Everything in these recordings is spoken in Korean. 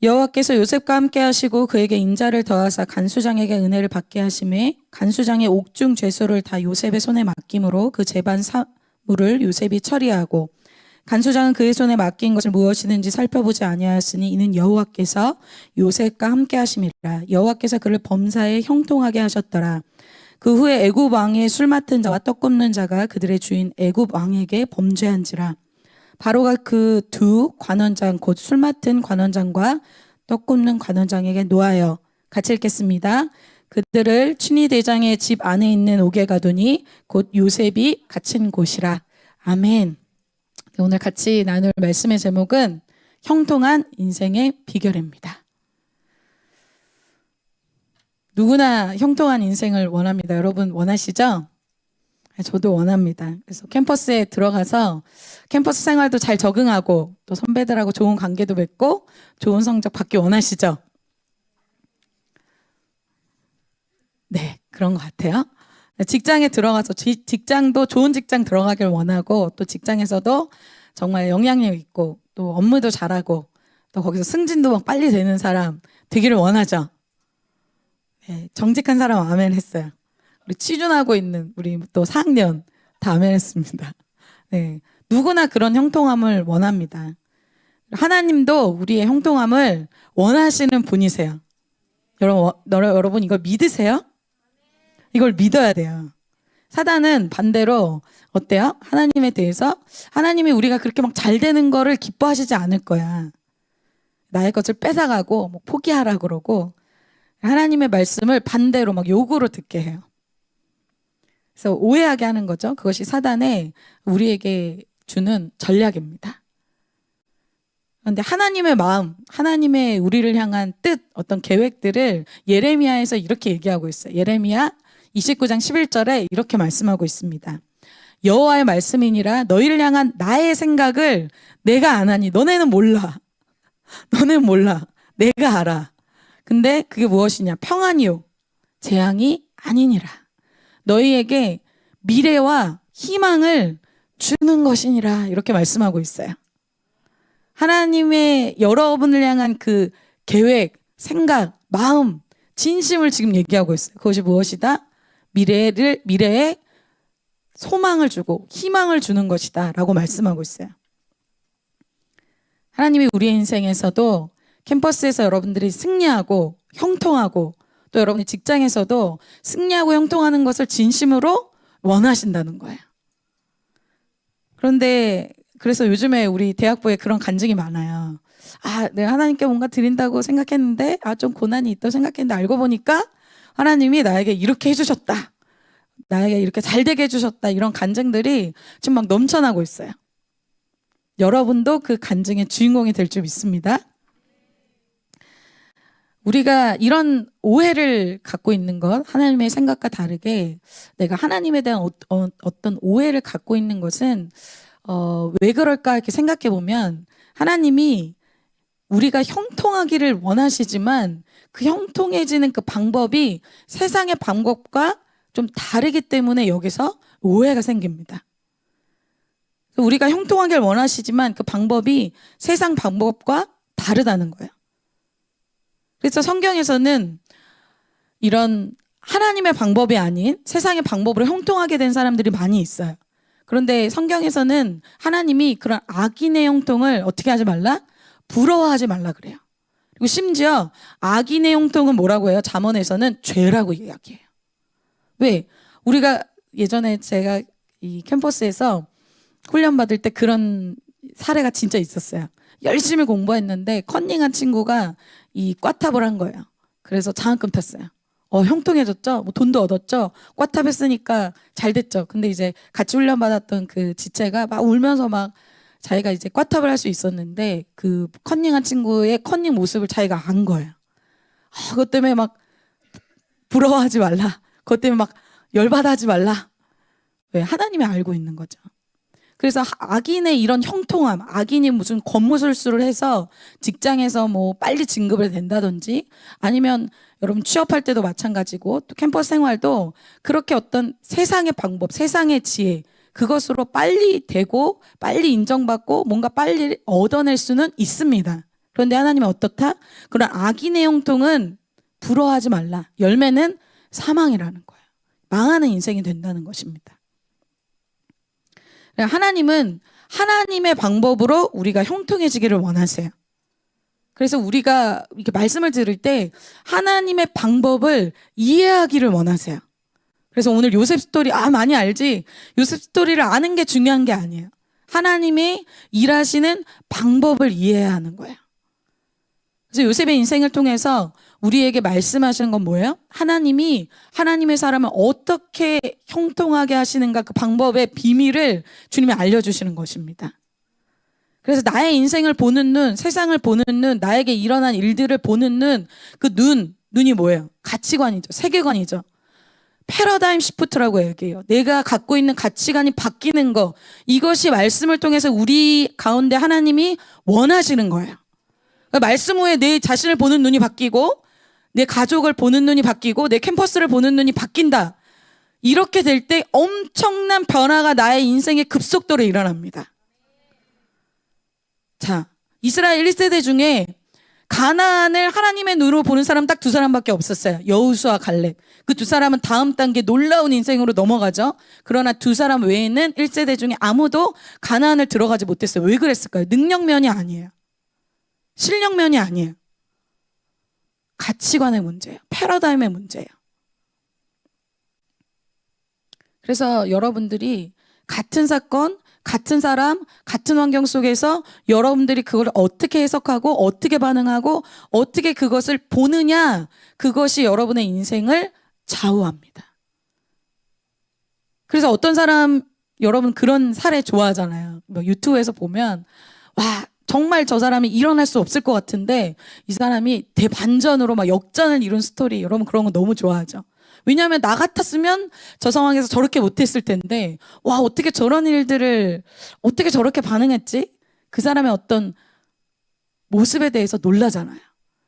여호와께서 요셉과 함께 하시고 그에게 인자를 더하사 간수장에게 은혜를 받게 하심에 간수장의 옥중 죄소를 다 요셉의 손에 맡김으로 그 재반 사물을 요셉이 처리하고 간수장은 그의 손에 맡긴 것을 무엇이든지 살펴보지 아니하였으니 이는 여호와께서 요셉과 함께 하심이라. 여호와께서 그를 범사에 형통하게 하셨더라. 그 후에 애굽 왕의 술 맡은 자와 떡 굽는 자가 그들의 주인 애굽 왕에게 범죄한지라. 바로가 그 두 관원장 곧 술 맡은 관원장과 떡 굽는 관원장에게 노하여 같이 읽겠습니다. 그들을 춘위 대장의 집 안에 있는 옥에 가두니 곧 요셉이 갇힌 곳이라. 아멘. 오늘 같이 나눌 말씀의 제목은 형통한 인생의 비결입니다. 누구나 형통한 인생을 원합니다. 여러분 원하시죠? 저도 원합니다. 그래서 캠퍼스에 들어가서 캠퍼스 생활도 잘 적응하고 또 선배들하고 좋은 관계도 맺고 좋은 성적 받기 원하시죠? 네, 그런 것 같아요. 직장에 들어가서 직장도 좋은 직장 들어가길 원하고 또 직장에서도 정말 영향력 있고 또 업무도 잘하고 또 거기서 승진도 막 빨리 되는 사람 되기를 원하죠. 네, 정직한 사람 아멘 했어요. 우리 취준하고 있는 우리 또 4학년 다 아멘 했습니다. 네, 누구나 그런 형통함을 원합니다. 하나님도 우리의 형통함을 원하시는 분이세요. 여러분 이걸 믿으세요? 이걸 믿어야 돼요. 사단은 반대로 어때요? 하나님에 대해서 하나님이 우리가 그렇게 막 잘 되는 거를 기뻐하시지 않을 거야. 나의 것을 뺏어가고 뭐 포기하라 그러고 하나님의 말씀을 반대로 막 욕으로 듣게 해요. 그래서 오해하게 하는 거죠. 그것이 사단의 우리에게 주는 전략입니다. 그런데 하나님의 마음, 하나님의 우리를 향한 뜻, 어떤 계획들을 예레미야에서 이렇게 얘기하고 있어요. 예레미야 29장 11절에 이렇게 말씀하고 있습니다. 여호와의 말씀이니라 너희를 향한 나의 생각을 내가 안 하니 너네는 몰라. 너네는 몰라. 내가 알아. 근데 그게 무엇이냐? 평안이요 재앙이 아니니라. 너희에게 미래와 희망을 주는 것이니라. 이렇게 말씀하고 있어요. 하나님의 여러분을 향한 그 계획, 생각, 마음, 진심을 지금 얘기하고 있어요. 그것이 무엇이다? 미래에 소망을 주고 희망을 주는 것이다 라고 말씀하고 있어요. 하나님이 우리의 인생에서도 캠퍼스에서 여러분들이 승리하고 형통하고 또 여러분의 직장에서도 승리하고 형통하는 것을 진심으로 원하신다는 거예요. 그런데 그래서 요즘에 우리 대학부에 그런 간증이 많아요. 내가 하나님께 뭔가 드린다고 생각했는데 좀 고난이 있다고 생각했는데 알고 보니까 하나님이 나에게 이렇게 해주셨다. 나에게 이렇게 잘 되게 해주셨다. 이런 간증들이 지금 막 넘쳐나고 있어요. 여러분도 그 간증의 주인공이 될 줄 믿습니다. 우리가 이런 오해를 갖고 있는 것, 하나님의 생각과 다르게 내가 하나님에 대한 어떤 오해를 갖고 있는 것은 왜 그럴까 이렇게 생각해 보면 하나님이 우리가 형통하기를 원하시지만 그 형통해지는 그 방법이 세상의 방법과 좀 다르기 때문에 여기서 오해가 생깁니다. 우리가 형통하기를 원하시지만 그 방법이 세상 방법과 다르다는 거예요. 그래서 성경에서는 이런 하나님의 방법이 아닌 세상의 방법으로 형통하게 된 사람들이 많이 있어요. 그런데 성경에서는 하나님이 그런 악인의 형통을 어떻게 하지 말라? 부러워하지 말라 그래요. 그리고 심지어 악인의 형통은 뭐라고 해요? 잠언에서는 죄라고 이야기해요. 왜? 우리가 예전에 제가 이 캠퍼스에서 훈련 받을 때 그런 사례가 진짜 있었어요. 열심히 공부했는데 컨닝한 친구가 이 꽈탑을 한 거예요. 그래서 장학금 탔어요. 형통해졌죠? 뭐 돈도 얻었죠? 꽈탑 했으니까 잘 됐죠? 근데 이제 같이 훈련 받았던 그 지체가 막 울면서 막 자기가 이제 꽈탑을 할 수 있었는데 그 컨닝한 친구의 컨닝 모습을 자기가 안 거예요. 그것 때문에 막 부러워하지 말라. 그것 때문에 막 열받아 하지 말라. 왜? 하나님이 알고 있는 거죠. 그래서 악인의 이런 형통함, 악인이 무슨 겉모술수를 해서 직장에서 뭐 빨리 진급을 된다든지 아니면 여러분 취업할 때도 마찬가지고 또 캠퍼스 생활도 그렇게 어떤 세상의 방법, 세상의 지혜 그것으로 빨리 되고 빨리 인정받고 뭔가 빨리 얻어낼 수는 있습니다. 그런데 하나님은 어떻다? 그런 악인의 형통은 부러워하지 말라. 열매는 사망이라는 거예요. 망하는 인생이 된다는 것입니다. 하나님은 하나님의 방법으로 우리가 형통해지기를 원하세요. 그래서 우리가 이렇게 말씀을 들을 때 하나님의 방법을 이해하기를 원하세요. 그래서 오늘 요셉 스토리 많이 알지? 요셉 스토리를 아는 게 중요한 게 아니에요. 하나님이 일하시는 방법을 이해해야 하는 거예요. 그래서 요셉의 인생을 통해서 우리에게 말씀하시는 건 뭐예요? 하나님이 하나님의 사람을 어떻게 형통하게 하시는가, 그 방법의 비밀을 주님이 알려주시는 것입니다. 그래서 나의 인생을 보는 눈, 세상을 보는 눈, 나에게 일어난 일들을 보는 눈, 그 눈이 뭐예요? 가치관이죠. 세계관이죠. 패러다임 시프트라고 얘기해요. 내가 갖고 있는 가치관이 바뀌는 거, 이것이 말씀을 통해서 우리 가운데 하나님이 원하시는 거예요. 그러니까 말씀 후에 내 자신을 보는 눈이 바뀌고, 내 가족을 보는 눈이 바뀌고, 내 캠퍼스를 보는 눈이 바뀐다. 이렇게 될 때 엄청난 변화가 나의 인생에 급속도로 일어납니다. 자, 이스라엘 1세대 중에 가나안을 하나님의 눈으로 보는 사람 딱 두 사람밖에 없었어요. 여호수아, 갈렙. 그 두 사람은 다음 단계 놀라운 인생으로 넘어가죠. 그러나 두 사람 외에는 1세대 중에 아무도 가나안을 들어가지 못했어요. 왜 그랬을까요? 능력면이 아니에요. 실력면이 아니에요. 가치관의 문제예요. 패러다임의 문제예요. 그래서 여러분들이 같은 사건, 같은 사람, 같은 환경 속에서 여러분들이 그걸 어떻게 해석하고 어떻게 반응하고 어떻게 그것을 보느냐, 그것이 여러분의 인생을 좌우합니다. 그래서 어떤 사람, 여러분 그런 사례 좋아하잖아요. 뭐 유튜브에서 보면 와, 정말 저 사람이 일어날 수 없을 것 같은데 이 사람이 대반전으로 막 역전을 이룬 스토리, 여러분 그런 거 너무 좋아하죠. 왜냐하면 나 같았으면 저 상황에서 저렇게 못했을 텐데, 와, 어떻게 저런 일들을 어떻게 저렇게 반응했지? 그 사람의 어떤 모습에 대해서 놀라잖아요.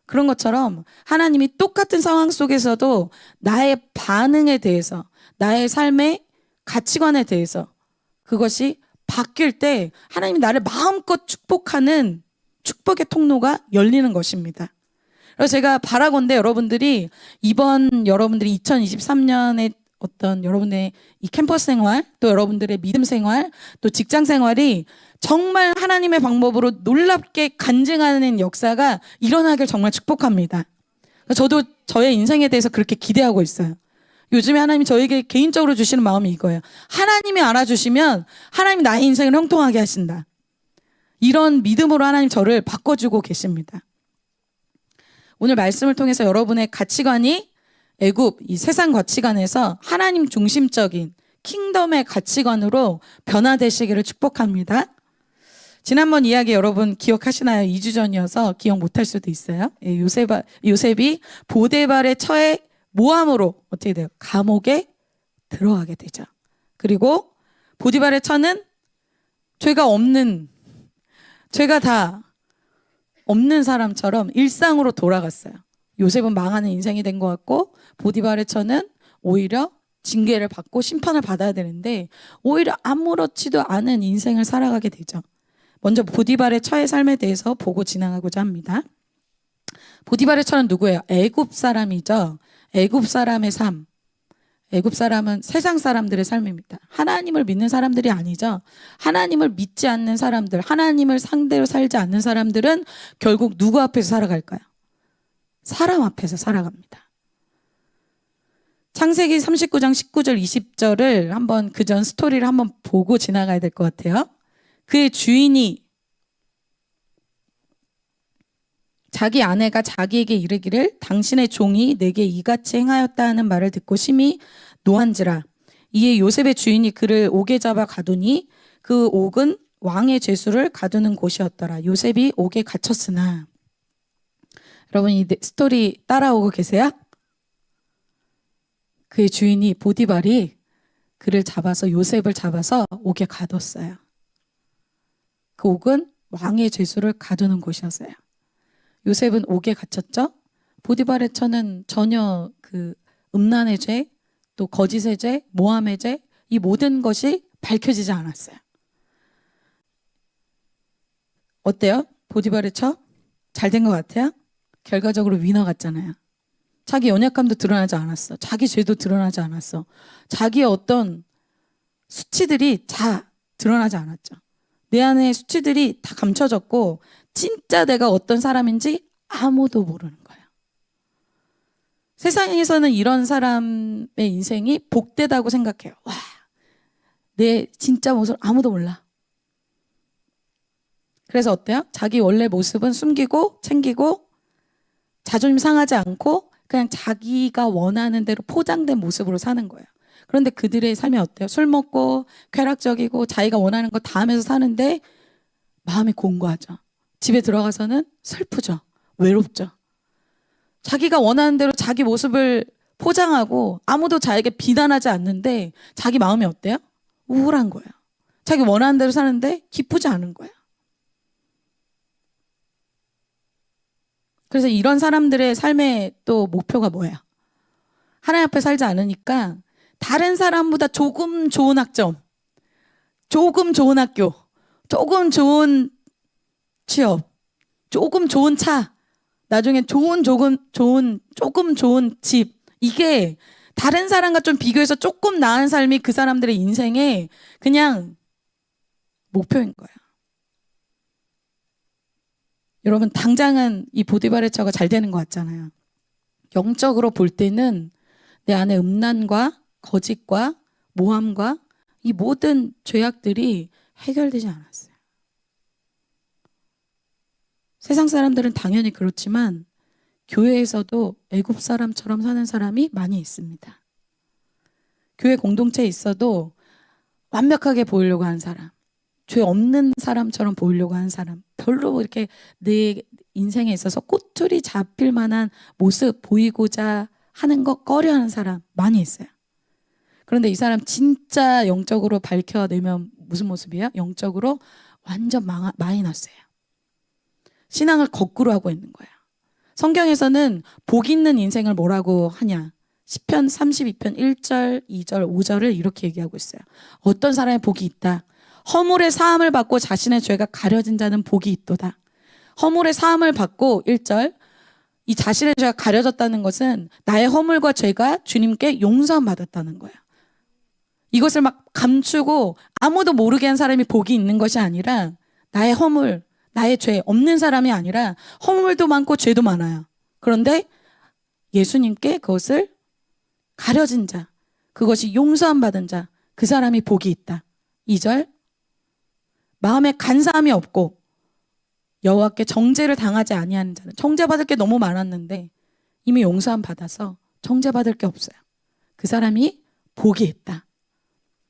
그런 것처럼 하나님이 똑같은 상황 속에서도 나의 반응에 대해서, 나의 삶의 가치관에 대해서 그것이 바뀔 때 하나님이 나를 마음껏 축복하는 축복의 통로가 열리는 것입니다. 그래서 제가 바라건대 여러분들이 이번 여러분들이 2023년에 어떤 여러분의 이 캠퍼스 생활, 또 여러분들의 믿음 생활, 또 직장 생활이 정말 하나님의 방법으로 놀랍게 간증하는 역사가 일어나길 정말 축복합니다. 저도 저의 인생에 대해서 그렇게 기대하고 있어요. 요즘에 하나님이 저에게 개인적으로 주시는 마음이 이거예요. 하나님이 알아주시면 하나님이 나의 인생을 형통하게 하신다. 이런 믿음으로 하나님 저를 바꿔주고 계십니다. 오늘 말씀을 통해서 여러분의 가치관이 애굽, 이 세상 가치관에서 하나님 중심적인 킹덤의 가치관으로 변화되시기를 축복합니다. 지난번 이야기 여러분 기억하시나요? 2주 전이어서 기억 못할 수도 있어요. 요셉이 보디발의 처해 모함으로 어떻게 돼요? 감옥에 들어가게 되죠. 그리고 보디발의 처는 죄가 다 없는 사람처럼 일상으로 돌아갔어요. 요셉은 망하는 인생이 된 것 같고, 보디발의 처는 오히려 징계를 받고 심판을 받아야 되는데 오히려 아무렇지도 않은 인생을 살아가게 되죠. 먼저 보디발의 처의 삶에 대해서 보고 지나가고자 합니다. 보디발의 처는 누구예요? 애굽 사람이죠. 애굽 사람의 삶. 애굽 사람은 세상 사람들의 삶입니다. 하나님을 믿는 사람들이 아니죠. 하나님을 믿지 않는 사람들, 하나님을 상대로 살지 않는 사람들은 결국 누구 앞에서 살아갈까요? 사람 앞에서 살아갑니다. 창세기 39장 19절 20절을 한번 그 전 스토리를 한번 보고 지나가야 될 것 같아요. 그의 주인이 자기 아내가 자기에게 이르기를 당신의 종이 내게 이같이 행하였다 하는 말을 듣고 심히 노한지라. 이에 요셉의 주인이 그를 옥에 잡아 가두니 그 옥은 왕의 죄수를 가두는 곳이었더라. 요셉이 옥에 갇혔으나. 여러분 이 스토리 따라오고 계세요? 그의 주인이 보디발이 그를 잡아서 요셉을 잡아서 옥에 가뒀어요. 그 옥은 왕의 죄수를 가두는 곳이었어요. 요셉은 옥에 갇혔죠. 보디발의 처는 전혀 그 음란의 죄, 또 거짓의 죄, 모함의 죄, 이 모든 것이 밝혀지지 않았어요. 어때요? 보디발의 처? 잘 된 것 같아요? 결과적으로 위너 같잖아요. 자기 연약함도 드러나지 않았어. 자기 죄도 드러나지 않았어. 자기의 어떤 수치들이 다 드러나지 않았죠. 내 안에 수치들이 다 감춰졌고 진짜 내가 어떤 사람인지 아무도 모르는 거예요. 세상에서는 이런 사람의 인생이 복되다고 생각해요. 와, 내 진짜 모습 아무도 몰라. 그래서 어때요? 자기 원래 모습은 숨기고 챙기고 자존심 상하지 않고 그냥 자기가 원하는 대로 포장된 모습으로 사는 거예요. 그런데 그들의 삶이 어때요? 술 먹고 쾌락적이고 자기가 원하는 거 다 하면서 사는데 마음이 공고하죠. 집에 들어가서는 슬프죠. 외롭죠. 자기가 원하는 대로 자기 모습을 포장하고 아무도 자기에게 비난하지 않는데 자기 마음이 어때요? 우울한 거예요. 자기 원하는 대로 사는데 기쁘지 않은 거예요. 그래서 이런 사람들의 삶의 또 목표가 뭐예요? 하나님 앞에 살지 않으니까 다른 사람보다 조금 좋은 학점, 조금 좋은 학교, 조금 좋은 취업, 조금 좋은 차, 나중에 조금 좋은 집. 이게 다른 사람과 좀 비교해서 조금 나은 삶이 그 사람들의 인생의 그냥 목표인 거예요. 여러분 당장은 이 보디발의 처가 잘 되는 것 같잖아요. 영적으로 볼 때는 내 안에 음란과 거짓과 모함과 이 모든 죄악들이 해결되지 않았어요. 세상 사람들은 당연히 그렇지만 교회에서도 애굽 사람처럼 사는 사람이 많이 있습니다. 교회 공동체에 있어도 완벽하게 보이려고 하는 사람, 죄 없는 사람처럼 보이려고 하는 사람, 별로 이렇게 내 인생에 있어서 꼬투리 잡힐 만한 모습 보이고자 하는 거 꺼려하는 사람 많이 있어요. 그런데 이 사람 진짜 영적으로 밝혀내면 무슨 모습이에요? 영적으로 완전 마이너스예요. 신앙을 거꾸로 하고 있는 거예요. 성경에서는 복 있는 인생을 뭐라고 하냐? 시편 32편 1절, 2절, 5절을 이렇게 얘기하고 있어요. 어떤 사람의 복이 있다. 허물의 사함을 받고 자신의 죄가 가려진 자는 복이 있도다. 허물의 사함을 받고 1절, 이 자신의 죄가 가려졌다는 것은 나의 허물과 죄가 주님께 용서함 받았다는 거예요. 이것을 막 감추고 아무도 모르게 한 사람이 복이 있는 것이 아니라 나의 허물, 나의 죄 없는 사람이 아니라 허물도 많고 죄도 많아요. 그런데 예수님께 그것을 가려진 자, 그것이 용서함 받은 자, 그 사람이 복이 있다. 2절, 마음에 간사함이 없고 여호와께 정죄를 당하지 아니하는 자는, 정죄받을 게 너무 많았는데 이미 용서함 받아서 정죄받을 게 없어요. 그 사람이 복이 있다.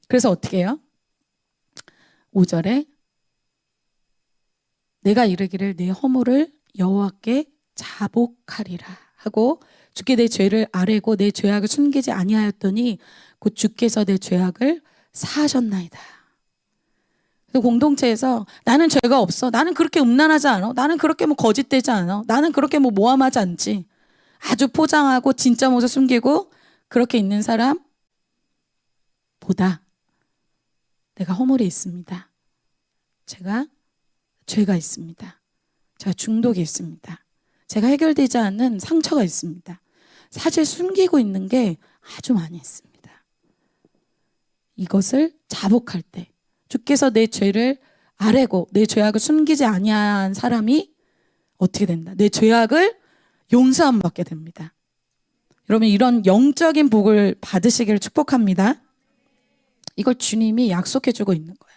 그래서 어떻게 해요? 5절에 내가 이르기를 내 허물을 여호와께 자복하리라 하고 주께 내 죄를 아뢰고 내 죄악을 숨기지 아니하였더니 곧 주께서 내 죄악을 사하셨나이다. 그래서 공동체에서 나는 죄가 없어. 나는 그렇게 음란하지 않아. 나는 그렇게 뭐 거짓되지 않아. 나는 그렇게 뭐 모함하지 않지. 아주 포장하고 진짜 모습 숨기고 그렇게 있는 사람보다 내가 허물이 있습니다. 제가 죄가 있습니다. 제가 중독이 있습니다. 제가 해결되지 않는 상처가 있습니다. 사실 숨기고 있는 게 아주 많이 있습니다. 이것을 자복할 때 주께서 내 죄를 아뢰고 내 죄악을 숨기지 아니한 사람이 어떻게 된다? 내 죄악을 용서함 받게 됩니다. 여러분 이런 영적인 복을 받으시기를 축복합니다. 이걸 주님이 약속해 주고 있는 거예요.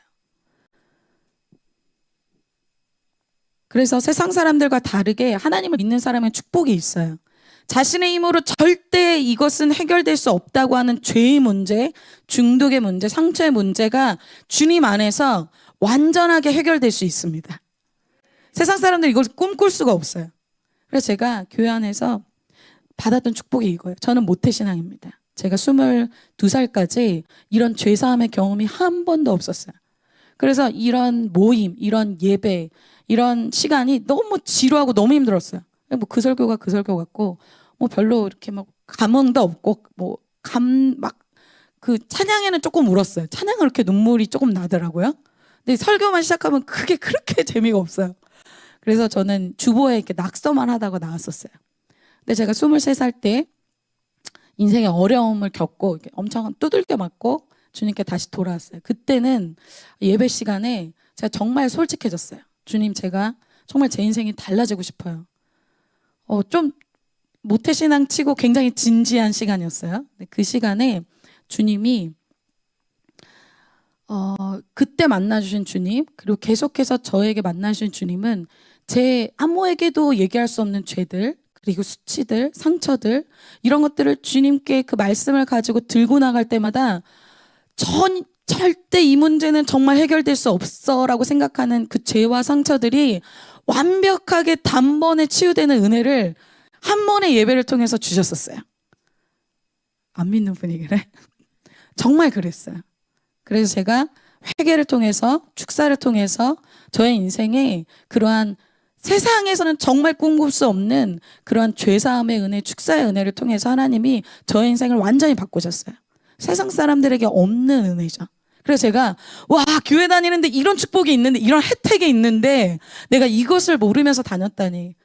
그래서 세상 사람들과 다르게 하나님을 믿는 사람의 축복이 있어요. 자신의 힘으로 절대 이것은 해결될 수 없다고 하는 죄의 문제, 중독의 문제, 상처의 문제가 주님 안에서 완전하게 해결될 수 있습니다. 세상 사람들이 이걸 꿈꿀 수가 없어요. 그래서 제가 교회 안에서 받았던 축복이 이거예요. 저는 모태신앙입니다. 제가 22살까지 이런 죄사함의 경험이 한 번도 없었어요. 그래서 이런 모임, 이런 예배, 이런 시간이 너무 지루하고 너무 힘들었어요. 뭐 그 설교가 그 설교 같고 뭐 별로 이렇게 막 감흥도 없고 뭐 막 그 찬양에는 조금 울었어요. 찬양은 그렇게 눈물이 조금 나더라고요. 근데 설교만 시작하면 그게 그렇게 재미가 없어요. 그래서 저는 주보에 이렇게 낙서만 하다가 나왔었어요. 근데 제가 23살 때 인생의 어려움을 겪고 엄청 두들겨 맞고 주님께 다시 돌아왔어요. 그때는 예배 시간에 제가 정말 솔직해졌어요. 주님, 제가 정말 제 인생이 달라지고 싶어요. 좀 모태신앙 치고 굉장히 진지한 시간이었어요. 그 시간에 주님이 그때 만나주신 주님, 그리고 계속해서 저에게 만나주신 주님은 제 아무에게도 얘기할 수 없는 죄들, 그리고 수치들, 상처들, 이런 것들을 주님께 그 말씀을 가지고 들고 나갈 때마다 절대 이 문제는 정말 해결될 수 없어라고 생각하는 그 죄와 상처들이 완벽하게 단번에 치유되는 은혜를 한 번의 예배를 통해서 주셨었어요. 안 믿는 분이 그래? 정말 그랬어요. 그래서 제가 회개를 통해서, 축사를 통해서 저의 인생에 그러한 세상에서는 정말 꿈꿀 수 없는 그러한 죄사함의 은혜, 축사의 은혜를 통해서 하나님이 저의 인생을 완전히 바꾸셨어요. 세상 사람들에게 없는 은혜죠. 그래서 제가 와, 교회 다니는데 이런 축복이 있는데, 이런 혜택이 있는데 내가 이것을 모르면서 다녔다니.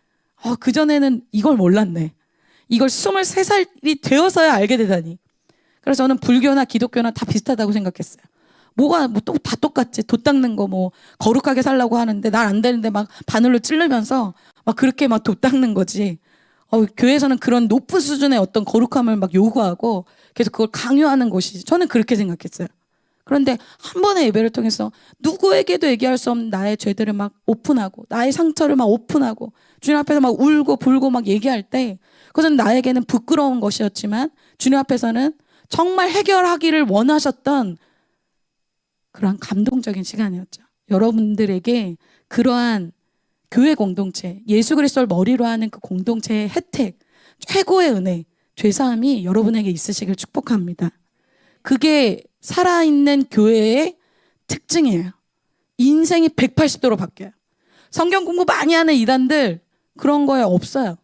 그전에는 이걸 몰랐네. 이걸 23살이 되어서야 알게 되다니. 그래서 저는 불교나 기독교나 다 비슷하다고 생각했어요. 뭐가 또 다 똑같지. 돛 닦는 거 뭐 거룩하게 살라고 하는데 날 안 되는데 막 바늘로 찌르면서 막 그렇게 막 돛 닦는 거지. 교회에서는 그런 높은 수준의 어떤 거룩함을 막 요구하고 계속 그걸 강요하는 곳이지. 저는 그렇게 생각했어요. 그런데 한 번의 예배를 통해서 누구에게도 얘기할 수 없는 나의 죄들을 막 오픈하고 나의 상처를 막 오픈하고 주님 앞에서 막 울고 불고 막 얘기할 때, 그것은 나에게는 부끄러운 것이었지만 주님 앞에서는 정말 해결하기를 원하셨던 그러한 감동적인 시간이었죠. 여러분들에게 그러한 교회 공동체, 예수 그리스도를 머리로 하는 그 공동체의 혜택, 최고의 은혜, 죄사함이 여러분에게 있으시길 축복합니다. 그게 살아있는 교회의 특징이에요. 인생이 180도로 바뀌어요. 성경 공부 많이 하는 이단들 그런 거에 없어요.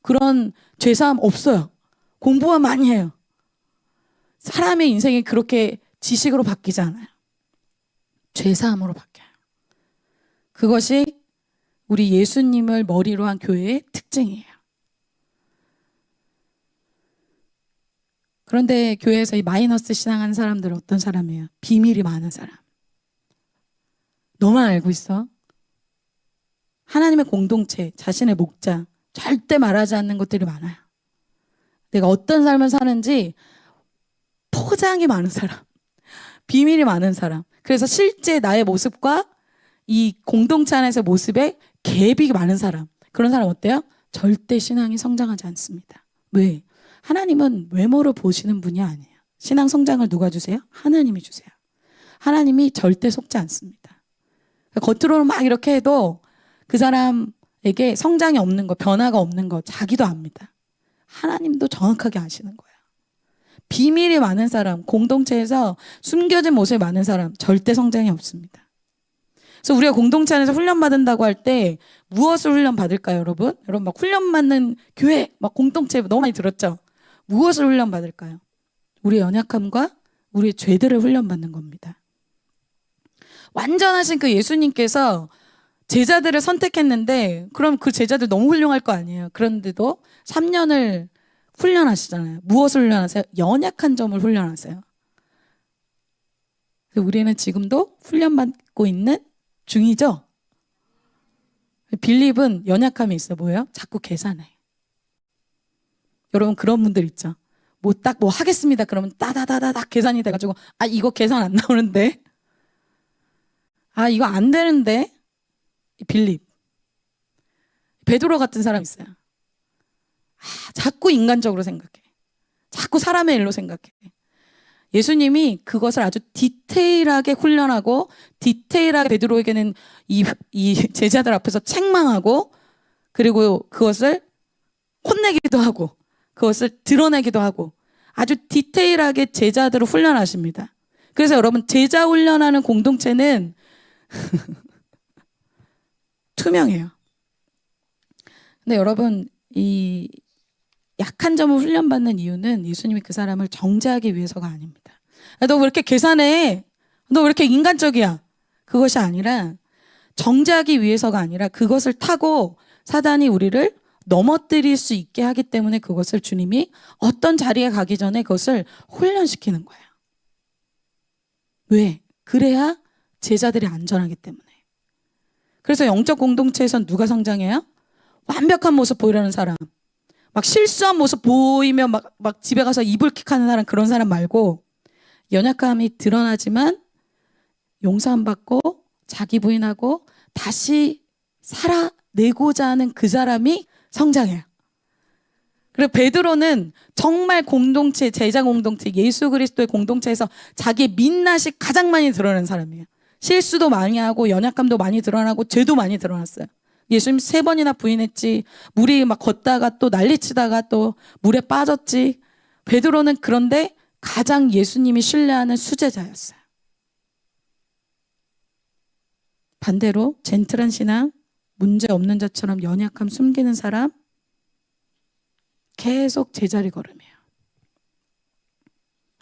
그런 죄사함 없어요. 공부만 많이 해요. 사람의 인생이 그렇게 지식으로 바뀌지 않아요. 죄사함으로 바뀌어요. 그것이 우리 예수님을 머리로 한 교회의 특징이에요. 그런데 교회에서 이 마이너스 신앙하는 사람들은 어떤 사람이에요? 비밀이 많은 사람. 너만 알고 있어. 하나님의 공동체, 자신의 목자, 절대 말하지 않는 것들이 많아요. 내가 어떤 삶을 사는지 포장이 많은 사람, 비밀이 많은 사람. 그래서 실제 나의 모습과 이 공동체 안에서의 모습에 갭이 많은 사람. 그런 사람 어때요? 절대 신앙이 성장하지 않습니다. 왜? 하나님은 외모를 보시는 분이 아니에요. 신앙 성장을 누가 주세요? 하나님이 주세요. 하나님이 절대 속지 않습니다. 겉으로는 막 이렇게 해도 그 사람에게 성장이 없는 거, 변화가 없는 거 자기도 압니다. 하나님도 정확하게 아시는 거예요. 비밀이 많은 사람, 공동체에서 숨겨진 모습이 많은 사람, 절대 성장이 없습니다. 그래서 우리가 공동체 안에서 훈련받는다고 할 때 무엇을 훈련받을까요, 여러분? 여러분 막 훈련받는 교회, 막 공동체 너무 많이 들었죠? 무엇을 훈련받을까요? 우리의 연약함과 우리의 죄들을 훈련받는 겁니다. 완전하신 그 예수님께서 제자들을 선택했는데 그럼 그 제자들 너무 훌륭할 거 아니에요. 그런데도 3년을 훈련하시잖아요. 무엇을 훈련하세요? 연약한 점을 훈련하세요. 우리는 지금도 훈련받고 있는 중이죠. 빌립은 연약함이 있어 보여요. 자꾸 계산해. 여러분 그런 분들 있죠. 뭐 하겠습니다. 그러면 따다다다닥 계산이 돼가지고 이거 계산 안 나오는데, 이거 안 되는데. 빌립, 베드로 같은 사람 있어요. 자꾸 인간적으로 생각해. 자꾸 사람의 일로 생각해. 예수님이 그것을 아주 디테일하게 훈련하고 디테일하게 베드로에게는 이 제자들 앞에서 책망하고, 그리고 그것을 혼내기도 하고 그것을 드러내기도 하고 아주 디테일하게 제자들을 훈련하십니다. 그래서 여러분 제자 훈련하는 공동체는 투명해요. 근데 여러분 이 약한 점을 훈련받는 이유는 예수님이 그 사람을 정죄하기 위해서가 아닙니다. 너 왜 이렇게 계산해? 너 왜 이렇게 인간적이야? 그것이 아니라 정죄하기 위해서가 아니라 그것을 타고 사단이 우리를 넘어뜨릴 수 있게 하기 때문에 그것을 주님이 어떤 자리에 가기 전에 그것을 훈련시키는 거예요. 왜? 그래야 제자들이 안전하기 때문에. 그래서 영적 공동체에선 누가 성장해요? 완벽한 모습 보이려는 사람, 막 실수한 모습 보이면 막 집에 가서 이불킥하는 사람, 그런 사람 말고 연약함이 드러나지만 용서 안 받고 자기 부인하고 다시 살아내고자 하는 그 사람이 성장해요. 그리고 베드로는 정말 공동체, 제자 공동체, 예수 그리스도의 공동체에서 자기의 민낯이 가장 많이 드러나는 사람이에요. 실수도 많이 하고 연약함도 많이 드러나고 죄도 많이 드러났어요. 예수님 3번이나 부인했지. 물이 막 걷다가 또 난리치다가 또 물에 빠졌지. 베드로는 그런데 가장 예수님이 신뢰하는 수제자였어요. 반대로 젠틀한 신앙, 문제 없는 자처럼 연약함 숨기는 사람, 계속 제자리 걸음이에요.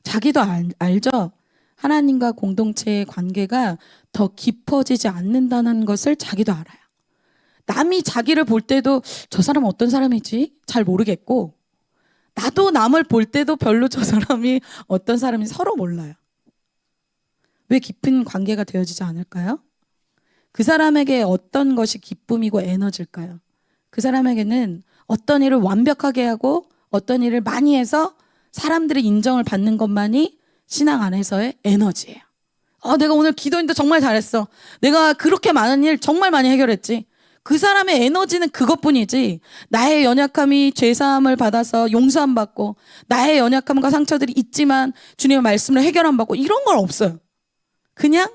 자기도 알죠? 하나님과 공동체의 관계가 더 깊어지지 않는다는 것을 자기도 알아요. 남이 자기를 볼 때도 저 사람은 어떤 사람이지? 잘 모르겠고, 나도 남을 볼 때도 별로 저 사람이 어떤 사람인지 서로 몰라요. 왜 깊은 관계가 되어지지 않을까요? 그 사람에게 어떤 것이 기쁨이고 에너지일까요? 그 사람에게는 어떤 일을 완벽하게 하고 어떤 일을 많이 해서 사람들의 인정을 받는 것만이 신앙 안에서의 에너지예요. 내가 오늘 기도했는데 정말 잘했어. 내가 그렇게 많은 일 정말 많이 해결했지. 그 사람의 에너지는 그것뿐이지, 나의 연약함이 죄사함을 받아서 용서 안 받고 나의 연약함과 상처들이 있지만 주님의 말씀을 해결 안 받고 이런 건 없어요. 그냥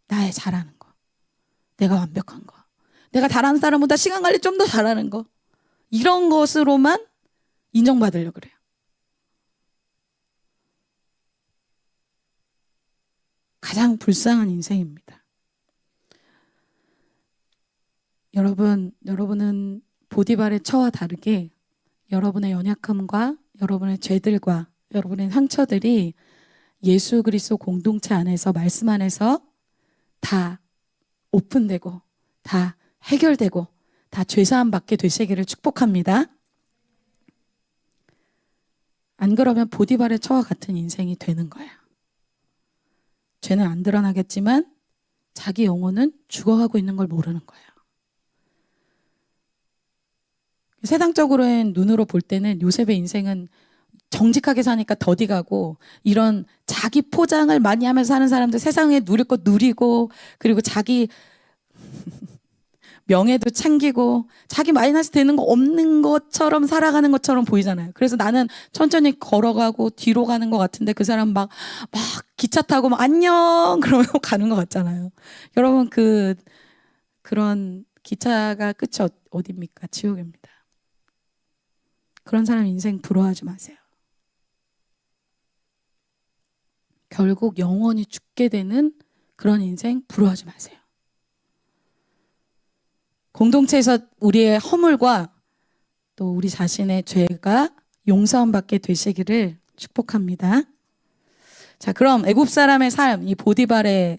나의 잘하는 거, 내가 완벽한 거, 내가 다른 사람보다 시간 관리 좀 더 잘하는 거, 이런 것으로만 인정받으려고 그래요. 가장 불쌍한 인생입니다. 여러분은 보디발의 처와 다르게 여러분의 연약함과 여러분의 죄들과 여러분의 상처들이 예수 그리스도 공동체 안에서, 말씀 안에서 다 오픈되고 다 해결되고 다 죄사함 받게 되시기를 축복합니다. 안 그러면 보디발의 처와 같은 인생이 되는 거예요. 죄는 안 드러나겠지만 자기 영혼은 죽어가고 있는 걸 모르는 거예요. 세상적으로는 눈으로 볼 때는 요셉의 인생은 정직하게 사니까 더디 가고, 이런 자기 포장을 많이 하면서 사는 사람들, 세상에 누릴 것 누리고, 그리고 자기 명예도 챙기고 자기 마이너스 되는 거 없는 것처럼 살아가는 것처럼 보이잖아요. 그래서 나는 천천히 걸어가고 뒤로 가는 것 같은데 그 사람 막 기차 타고 막 안녕 그러면 가는 것 같잖아요. 여러분, 그런 기차가 끝이 어디입니까? 지옥입니다. 그런 사람 인생 부러워하지 마세요. 결국 영원히 죽게 되는 그런 인생 부러워하지 마세요. 공동체에서 우리의 허물과 또 우리 자신의 죄가 용서함 받게 되시기를 축복합니다. 자, 그럼 애굽 사람의 삶, 이 보디발의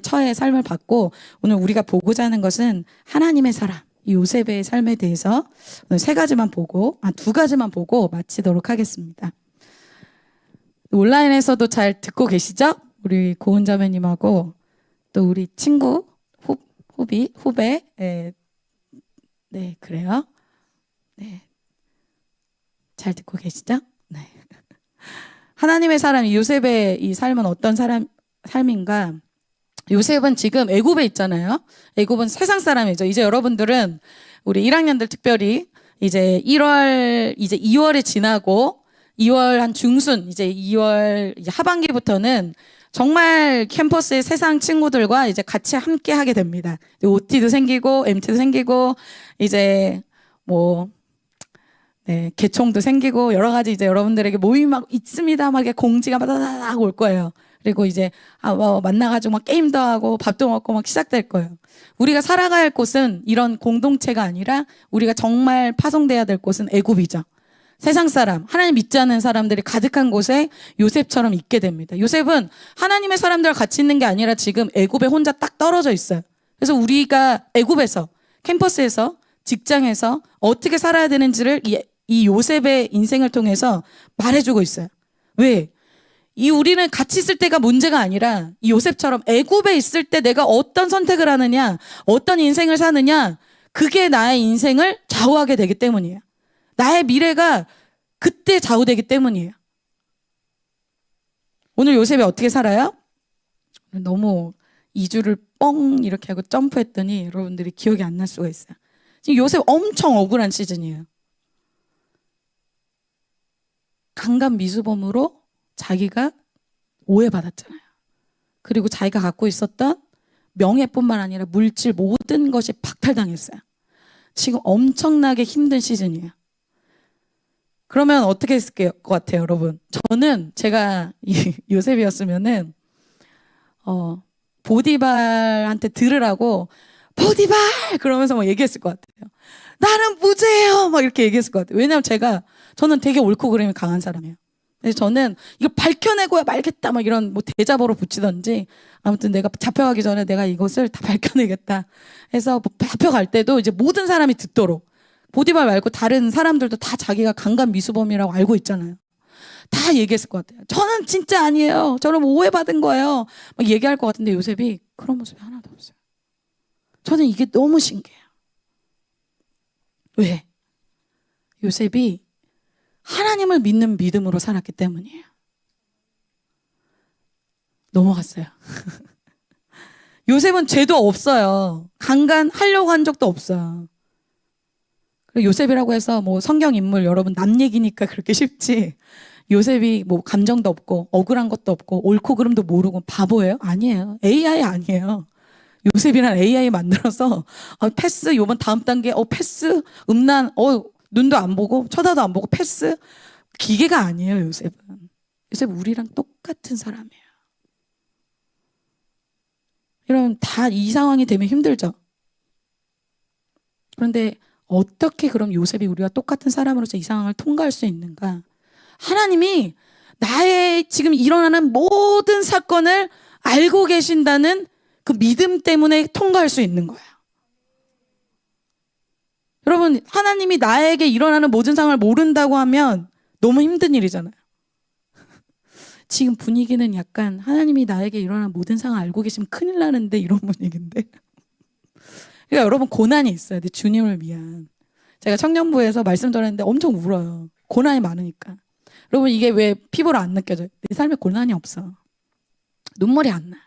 처의 삶을 받고 오늘 우리가 보고자 하는 것은 하나님의 사람, 이 요셉의 삶에 대해서 오늘 두 가지만 보고 마치도록 하겠습니다. 온라인에서도 잘 듣고 계시죠? 우리 고은 자매님하고 또 우리 친구 후배, 네, 그래요. 네, 잘 듣고 계시죠? 네. 하나님의 사람, 요셉의 이 삶은 어떤 삶인가? 요셉은 지금 애굽에 있잖아요. 애굽은 세상 사람이죠. 이제 여러분들은 우리 1학년들 특별히 이제 2월이 지나고 2월 한 중순, 이제 2월 하반기부터는 정말 캠퍼스의 세상 친구들과 이제 같이 함께 하게 됩니다. OT도 생기고 MT도 생기고 이제 개총도 생기고 여러 가지 이제 여러분들에게 모임이 막 있습니다. 막 이렇게 공지가 바다다닥 올 거예요. 그리고 이제 만나가지고 막 게임도 하고 밥도 먹고 막 시작될 거예요. 우리가 살아갈 곳은 이런 공동체가 아니라 우리가 정말 파송돼야 될 곳은 애굽이죠. 세상 사람, 하나님 믿지 않는 사람들이 가득한 곳에 요셉처럼 있게 됩니다. 요셉은 하나님의 사람들과 같이 있는 게 아니라 지금 애굽에 혼자 딱 떨어져 있어요. 그래서 우리가 애굽에서, 캠퍼스에서, 직장에서 어떻게 살아야 되는지를 이 요셉의 인생을 통해서 말해주고 있어요. 왜? 우리는 같이 있을 때가 문제가 아니라 이 요셉처럼 애굽에 있을 때 내가 어떤 선택을 하느냐, 어떤 인생을 사느냐, 그게 나의 인생을 좌우하게 되기 때문이에요. 나의 미래가 그때 좌우되기 때문이에요. 오늘 요셉이 어떻게 살아요? 너무 2주를 뻥 이렇게 하고 점프했더니 여러분들이 기억이 안 날 수가 있어요. 지금 요셉 엄청 억울한 시즌이에요. 강간 미수범으로 자기가 오해받았잖아요. 그리고 자기가 갖고 있었던 명예뿐만 아니라 물질 모든 것이 박탈당했어요. 지금 엄청나게 힘든 시즌이에요. 그러면 어떻게 했을 것 같아요, 여러분? 저는 제가 요셉이었으면은 보디발한테 들으라고 보디발 그러면서 막 얘기했을 것 같아요. 나는 무죄예요, 막 이렇게 얘기했을 것 같아요. 왜냐면 저는 되게 옳고 그름이 강한 사람이에요. 그래서 저는 이거 밝혀내고야 말겠다, 막 이런 뭐 대자보를 붙이던지 아무튼 내가 잡혀가기 전에 내가 이것을 다 밝혀내겠다 해서 잡혀갈 때도 이제 모든 사람이 듣도록 보디발 말고 다른 사람들도 다 자기가 강간 미수범이라고 알고 있잖아요. 다 얘기했을 것 같아요. 저는 진짜 아니에요. 저는 오해받은 거예요. 막 얘기할 것 같은데 요셉이 그런 모습이 하나도 없어요. 저는 이게 너무 신기해요. 왜? 요셉이 하나님을 믿는 믿음으로 살았기 때문이에요. 넘어갔어요. 요셉은 죄도 없어요. 강간하려고 한 적도 없어요. 요셉이라고 해서 뭐 성경 인물 여러분 남 얘기니까 그렇게 쉽지. 요셉이 뭐 감정도 없고 억울한 것도 없고 옳고 그름도 모르고 바보예요? 아니에요. AI 아니에요. 요셉이란 AI 만들어서 패스 요번 다음 단계 패스 음란 눈도 안 보고 쳐다도 안 보고 패스 기계가 아니에요. 요셉은. 요셉 우리랑 똑같은 사람이에요. 여러분 다 이 상황이 되면 힘들죠. 그런데 어떻게 그럼 요셉이 우리와 똑같은 사람으로서 이 상황을 통과할 수 있는가? 하나님이 나의 지금 일어나는 모든 사건을 알고 계신다는 그 믿음 때문에 통과할 수 있는 거예요. 여러분, 하나님이 나에게 일어나는 모든 상황을 모른다고 하면 너무 힘든 일이잖아요. 지금 분위기는 약간 하나님이 나에게 일어나는 모든 상황을 알고 계시면 큰일 나는데 이런 분위기인데. 그러니까 여러분 고난이 있어야 돼. 주님을 위한. 제가 청년부에서 말씀 전했는데 엄청 울어요. 고난이 많으니까. 여러분 이게 왜 피부로 안 느껴져요? 내 삶에 고난이 없어. 눈물이 안 나.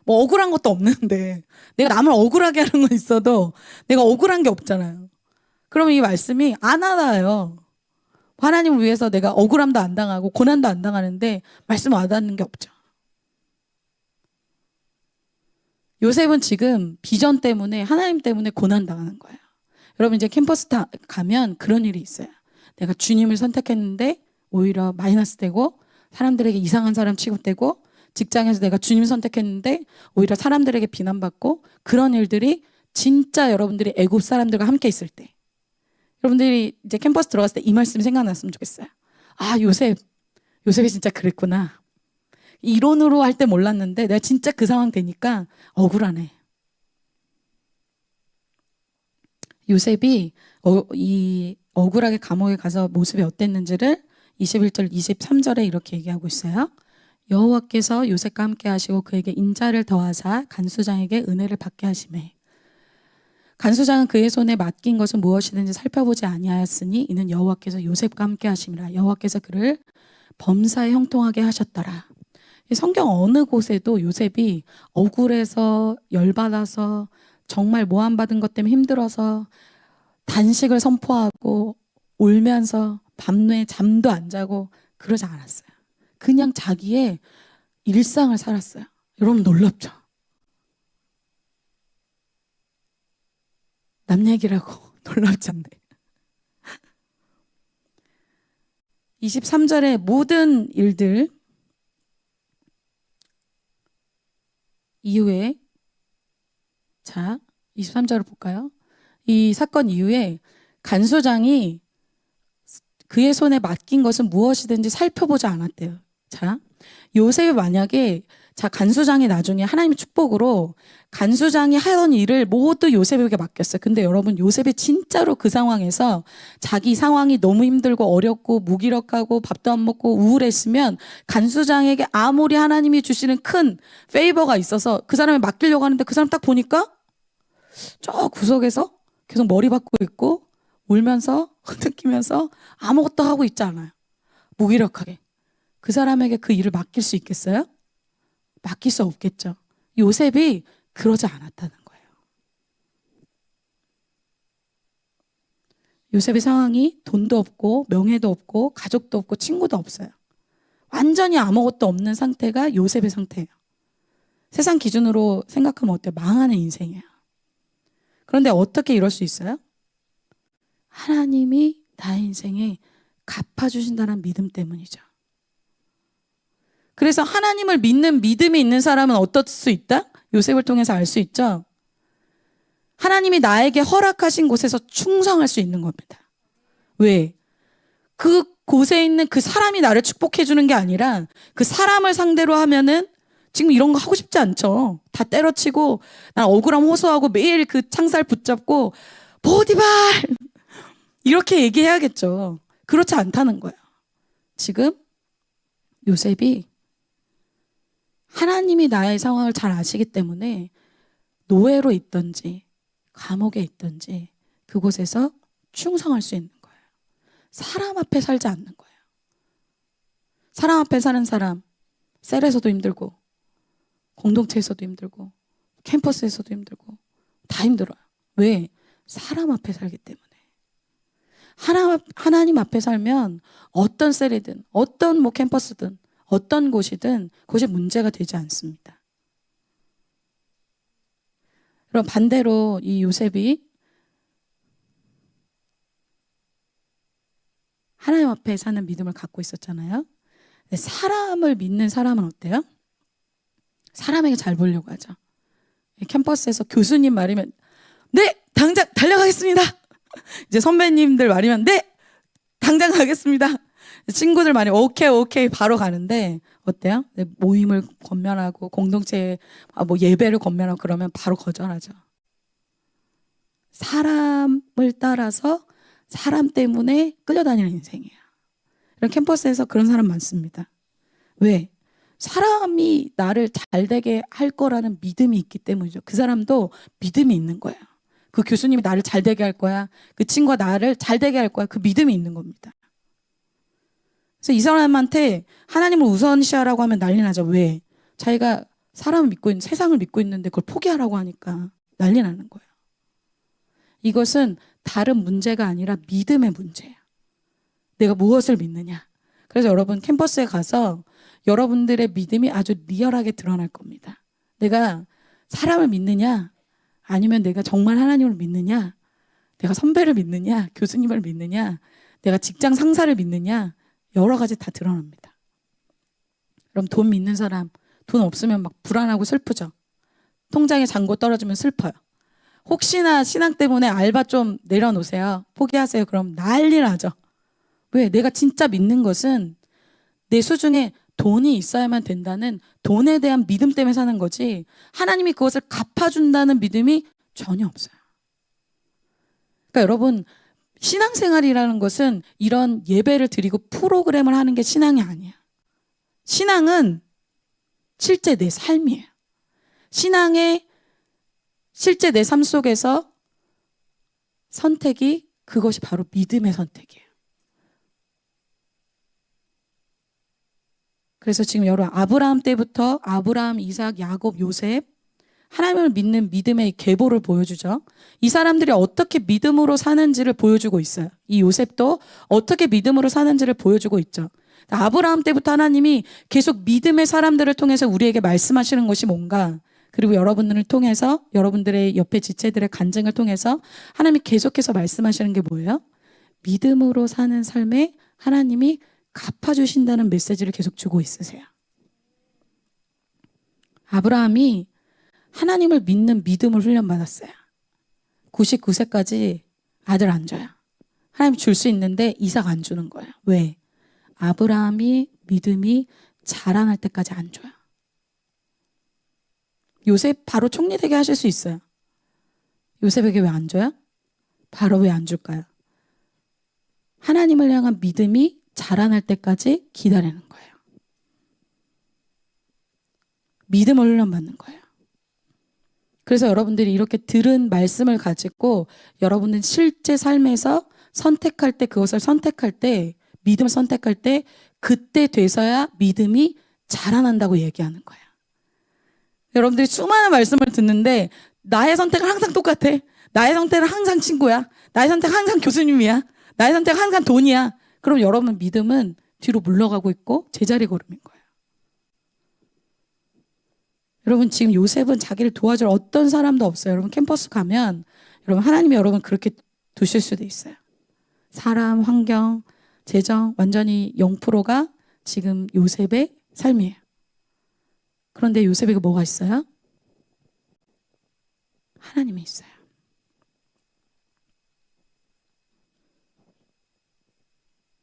뭐 억울한 것도 없는데 내가 남을 억울하게 하는 건 있어도 내가 억울한 게 없잖아요. 그러면 이 말씀이 안 와닿아요. 하나님을 위해서 내가 억울함도 안 당하고 고난도 안 당하는데 말씀 와닿는 게 없죠. 요셉은 지금 비전 때문에 하나님 때문에 고난 당하는 거예요. 여러분 이제 캠퍼스 가면 그런 일이 있어요. 내가 주님을 선택했는데 오히려 마이너스 되고 사람들에게 이상한 사람 취급되고 직장에서 내가 주님 선택했는데 오히려 사람들에게 비난받고 그런 일들이 진짜 여러분들이 애굽 사람들과 함께 있을 때 여러분들이 이제 캠퍼스 들어갔을 때 이 말씀이 생각났으면 좋겠어요. 아 요셉이 진짜 그랬구나. 이론으로 할 때 몰랐는데 내가 진짜 그 상황 되니까 억울하네. 요셉이 이 억울하게 감옥에 가서 모습이 어땠는지를 21절 23절에 이렇게 얘기하고 있어요. 여호와께서 요셉과 함께 하시고 그에게 인자를 더하사 간수장에게 은혜를 받게 하시매 간수장은 그의 손에 맡긴 것은 무엇이든지 살펴보지 아니하였으니 이는 여호와께서 요셉과 함께 하심이라 여호와께서 그를 범사에 형통하게 하셨더라. 성경 어느 곳에도 요셉이 억울해서 열받아서 정말 모함받은 것 때문에 힘들어서 단식을 선포하고 울면서 밤에 잠도 안 자고 그러지 않았어요. 그냥 자기의 일상을 살았어요. 여러분 놀랍죠? 남 얘기라고 놀랍지 않네. 23절의 모든 일들 이후에 자 23절을 볼까요? 이 사건 이후에 간수장이 그의 손에 맡긴 것은 무엇이든지 살펴보지 않았대요. 자, 요셉이 만약에 간수장이 나중에 하나님의 축복으로 간수장이 하던 일을 모두 요셉에게 맡겼어요. 근데 여러분, 요셉이 진짜로 그 상황에서 자기 상황이 너무 힘들고 어렵고 무기력하고 밥도 안 먹고 우울했으면 간수장에게 아무리 하나님이 주시는 큰 페이버가 있어서 그 사람을 맡기려고 하는데 그 사람 딱 보니까 저 구석에서 계속 머리 박고 있고 울면서 흐느끼면서 아무것도 하고 있지 않아요. 무기력하게. 그 사람에게 그 일을 맡길 수 있겠어요? 맡길 수 없겠죠. 요셉이 그러지 않았다는 거예요. 요셉의 상황이 돈도 없고 명예도 없고 가족도 없고 친구도 없어요. 완전히 아무것도 없는 상태가 요셉의 상태예요. 세상 기준으로 생각하면 어때요? 망하는 인생이에요. 그런데 어떻게 이럴 수 있어요? 하나님이 나의 인생에 갚아주신다는 믿음 때문이죠. 그래서 하나님을 믿는 믿음이 있는 사람은 어떨 수 있다? 요셉을 통해서 알 수 있죠. 하나님이 나에게 허락하신 곳에서 충성할 수 있는 겁니다. 왜? 그 곳에 있는 그 사람이 나를 축복해 주는 게 아니라 그 사람을 상대로 하면은 지금 이런 거 하고 싶지 않죠. 다 때려치고 난 억울함 호소하고 매일 그 창살 붙잡고 보디발 이렇게 얘기해야겠죠. 그렇지 않다는 거예요. 지금 요셉이 하나님이 나의 상황을 잘 아시기 때문에 노예로 있든지 감옥에 있든지 그곳에서 충성할 수 있는 거예요. 사람 앞에 살지 않는 거예요. 사람 앞에 사는 사람, 셀에서도 힘들고 공동체에서도 힘들고 캠퍼스에서도 힘들고 다 힘들어요. 왜? 사람 앞에 살기 때문에. 하나님 앞에 살면 어떤 셀이든 어떤 캠퍼스든 어떤 곳이든 그것이 문제가 되지 않습니다. 그럼 반대로 이 요셉이 하나님 앞에 사는 믿음을 갖고 있었잖아요. 사람을 믿는 사람은 어때요? 사람에게 잘 보려고 하죠. 캠퍼스에서 교수님 말이면 네! 당장 달려가겠습니다. 이제 선배님들 말이면 네! 당장 가겠습니다. 친구들 많이 오케이 바로 가는데 어때요? 모임을 권면하고 공동체 예배를 권면하고 그러면 바로 거절하죠. 사람을 따라서 사람 때문에 끌려다니는 인생이에요. 이런 캠퍼스에서 그런 사람 많습니다. 왜? 사람이 나를 잘되게 할 거라는 믿음이 있기 때문이죠. 그 사람도 믿음이 있는 거예요. 그 교수님이 나를 잘되게 할 거야. 그 친구가 나를 잘되게 할 거야. 그 믿음이 있는 겁니다. 그래서 이 사람한테 하나님을 우선시하라고 하면 난리 나죠. 왜? 자기가 사람을 믿고 있는, 세상을 믿고 있는데 그걸 포기하라고 하니까 난리 나는 거예요. 이것은 다른 문제가 아니라 믿음의 문제예요. 내가 무엇을 믿느냐. 그래서 여러분 캠퍼스에 가서 여러분들의 믿음이 아주 리얼하게 드러날 겁니다. 내가 사람을 믿느냐 아니면 내가 정말 하나님을 믿느냐, 내가 선배를 믿느냐, 교수님을 믿느냐, 내가 직장 상사를 믿느냐, 여러 가지 다 드러납니다. 그럼 돈 믿는 사람, 돈 없으면 막 불안하고 슬프죠. 통장에 잔고 떨어지면 슬퍼요. 혹시나 신앙 때문에 알바 좀 내려놓으세요. 포기하세요. 그럼 난리 나죠. 왜? 내가 진짜 믿는 것은 내 수중에 돈이 있어야만 된다는 돈에 대한 믿음 때문에 사는 거지 하나님이 그것을 갚아준다는 믿음이 전혀 없어요. 그러니까 여러분 신앙생활이라는 것은 이런 예배를 드리고 프로그램을 하는 게 신앙이 아니야. 신앙은 실제 내 삶이에요. 신앙의 실제 내 삶 속에서 선택이 그것이 바로 믿음의 선택이에요. 그래서 지금 여러분 아브라함 때부터 아브라함, 이삭, 야곱, 요셉 하나님을 믿는 믿음의 계보를 보여주죠. 이 사람들이 어떻게 믿음으로 사는지를 보여주고 있어요. 이 요셉도 어떻게 믿음으로 사는지를 보여주고 있죠. 아브라함 때부터 하나님이 계속 믿음의 사람들을 통해서 우리에게 말씀하시는 것이 뭔가, 그리고 여러분들을 통해서 여러분들의 옆에 지체들의 간증을 통해서 하나님이 계속해서 말씀하시는 게 뭐예요? 믿음으로 사는 삶에 하나님이 갚아주신다는 메시지를 계속 주고 있으세요. 아브라함이 하나님을 믿는 믿음을 훈련받았어요. 99세까지 아들 안 줘요. 하나님이 줄 수 있는데 이삭 안 주는 거예요. 왜? 아브라함이 믿음이 자라날 때까지 안 줘요. 요셉 바로 총리되게 하실 수 있어요. 요셉에게 왜 안 줘요? 바로 왜 안 줄까요? 하나님을 향한 믿음이 자라날 때까지 기다리는 거예요. 믿음을 훈련받는 거예요. 그래서 여러분들이 이렇게 들은 말씀을 가지고 여러분은 실제 삶에서 선택할 때, 그것을 선택할 때, 믿음을 선택할 때 그때 돼서야 믿음이 자라난다고 얘기하는 거예요. 여러분들이 수많은 말씀을 듣는데 나의 선택은 항상 똑같아. 나의 선택은 항상 친구야. 나의 선택은 항상 교수님이야. 나의 선택은 항상 돈이야. 그럼 여러분 믿음은 뒤로 물러가고 있고 제자리 걸음인 거예요. 여러분 지금 요셉은 자기를 도와줄 어떤 사람도 없어요. 여러분 캠퍼스 가면 여러분 하나님이 여러분 그렇게 두실 수도 있어요. 사람, 환경, 재정 완전히 0%가 지금 요셉의 삶이에요. 그런데 요셉에게 뭐가 있어요? 하나님이 있어요.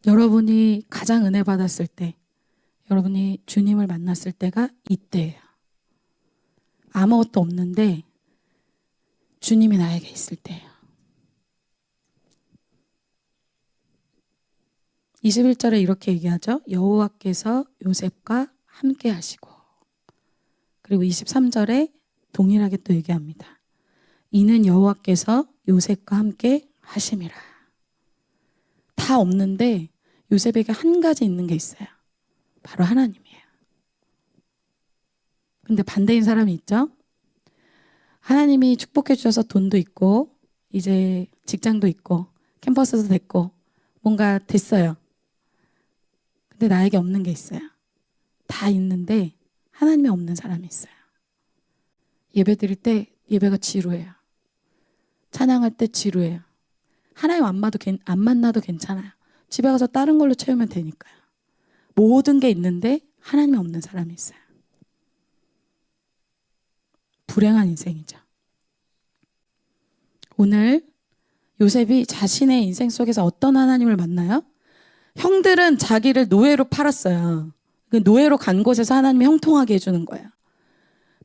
여러분이 가장 은혜 받았을 때, 여러분이 주님을 만났을 때가 이때예요. 아무것도 없는데 주님이 나에게 있을 때예요. 21절에 이렇게 얘기하죠. 여호와께서 요셉과 함께 하시고. 그리고 23절에 동일하게 또 얘기합니다. 이는 여호와께서 요셉과 함께 하심이라. 다 없는데 요셉에게 한 가지 있는 게 있어요. 바로 하나님이에요. 근데 반대인 사람이 있죠. 하나님이 축복해 주셔서 돈도 있고 이제 직장도 있고 캠퍼스도 됐고 뭔가 됐어요. 근데 나에게 없는 게 있어요. 다 있는데 하나님이 없는 사람이 있어요. 예배 드릴 때 예배가 지루해요. 찬양할 때 지루해요. 하나님 안 만나도 괜찮아요. 집에 가서 다른 걸로 채우면 되니까요. 모든 게 있는데 하나님이 없는 사람이 있어요. 불행한 인생이죠. 오늘 요셉이 자신의 인생 속에서 어떤 하나님을 만나요? 형들은 자기를 노예로 팔았어요. 그 노예로 간 곳에서 하나님이 형통하게 해주는 거예요.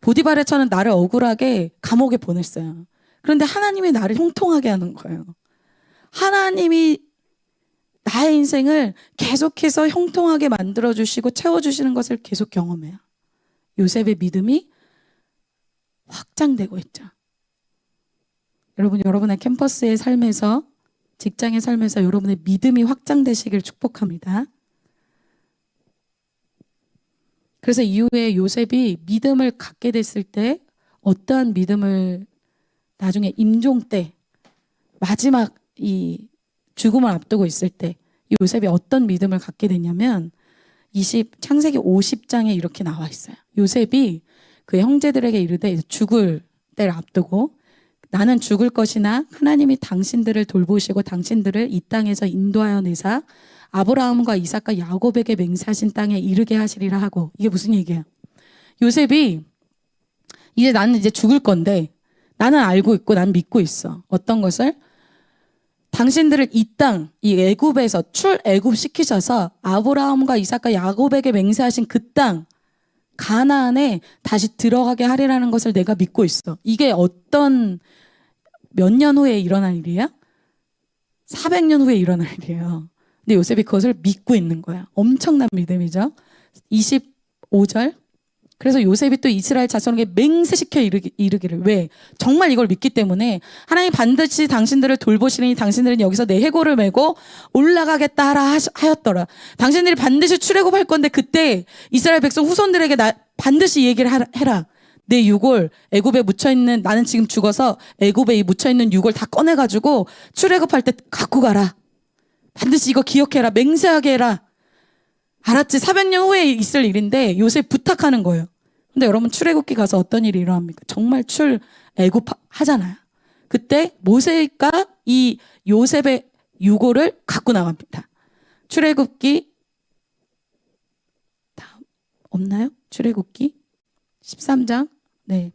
보디발의 처는 나를 억울하게 감옥에 보냈어요. 그런데 하나님이 나를 형통하게 하는 거예요. 하나님이 나의 인생을 계속해서 형통하게 만들어주시고 채워주시는 것을 계속 경험해요. 요셉의 믿음이 확장되고 있죠. 여러분, 여러분의 캠퍼스의 삶에서, 직장의 삶에서 여러분의 믿음이 확장되시길 축복합니다. 그래서 이후에 요셉이 믿음을 갖게 됐을 때 어떠한 믿음을 나중에 임종 때 마지막 이 죽음을 앞두고 있을 때 요셉이 어떤 믿음을 갖게 됐냐면 창세기 50장에 이렇게 나와 있어요. 요셉이 그 형제들에게 이르되 죽을 때를 앞두고 나는 죽을 것이나 하나님이 당신들을 돌보시고 당신들을 이 땅에서 인도하여 내사 아브라함과 이삭과 야곱에게 맹세하신 땅에 이르게 하시리라 하고. 이게 무슨 얘기예요? 요셉이 이제 나는 이제 죽을 건데 나는 알고 있고 난 믿고 있어. 어떤 것을? 당신들을 이 땅, 이 애굽에서 출애굽 시키셔서 아브라함과 이삭과 야곱에게 맹세하신 그 땅 가나안에 다시 들어가게 하리라는 것을 내가 믿고 있어. 이게 어떤 몇 년 후에 일어난 일이에요? 400년 후에 일어날 일이에요. 근데 요셉이 그것을 믿고 있는 거야. 엄청난 믿음이죠. 25절. 그래서 요셉이 또 이스라엘 자손에게 맹세시켜 이르기를. 왜? 정말 이걸 믿기 때문에 하나님 반드시 당신들을 돌보시니 당신들은 여기서 내 해골을 메고 올라가겠다 하였더라. 당신들이 반드시 출애굽할 건데 그때 이스라엘 백성 후손들에게 반드시 얘기를 해라. 내 유골 애굽에 묻혀있는, 나는 지금 죽어서 애굽에 묻혀있는 유골 다 꺼내가지고 출애굽할 때 갖고 가라. 반드시 이거 기억해라. 맹세하게 해라. 알았지? 400년 후에 있을 일인데 요셉 부탁하는 거예요. 근데 여러분 출애굽기 가서 어떤 일이 일어납니까? 정말 출애굽 하잖아요. 그때 모세가 이 요셉의 유골을 갖고 나갑니다. 출애굽기 다음 없나요? 출애굽기 13장. 네.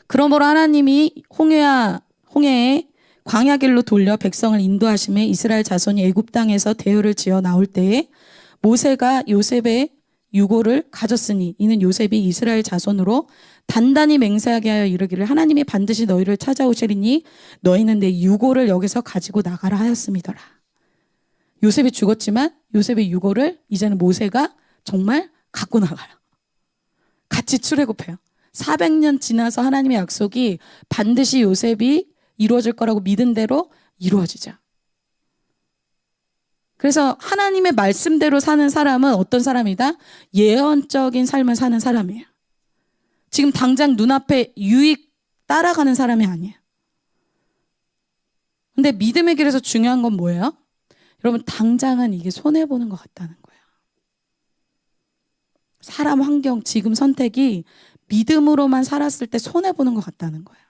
그러므로 하나님이 홍해에 광야길로 돌려 백성을 인도하심에 이스라엘 자손이 애굽 땅에서 대열을 지어 나올 때에 모세가 요셉의 유고를 가졌으니 이는 요셉이 이스라엘 자손으로 단단히 맹세하게 하여 이르기를 하나님이 반드시 너희를 찾아오시리니 너희는 내 유고를 여기서 가지고 나가라 하였음이더라. 요셉이 죽었지만 요셉의 유고를 이제는 모세가 정말 갖고 나가요. 같이 출애굽해요. 400년 지나서 하나님의 약속이 반드시 요셉이 이루어질 거라고 믿은 대로 이루어지죠. 그래서 하나님의 말씀대로 사는 사람은 어떤 사람이다? 예언적인 삶을 사는 사람이에요. 지금 당장 눈앞에 유익 따라가는 사람이 아니에요. 근데 믿음의 길에서 중요한 건 뭐예요? 여러분, 당장은 이게 손해보는 것 같다는 거예요. 사람, 환경, 지금 선택이 믿음으로만 살았을 때 손해보는 것 같다는 거예요.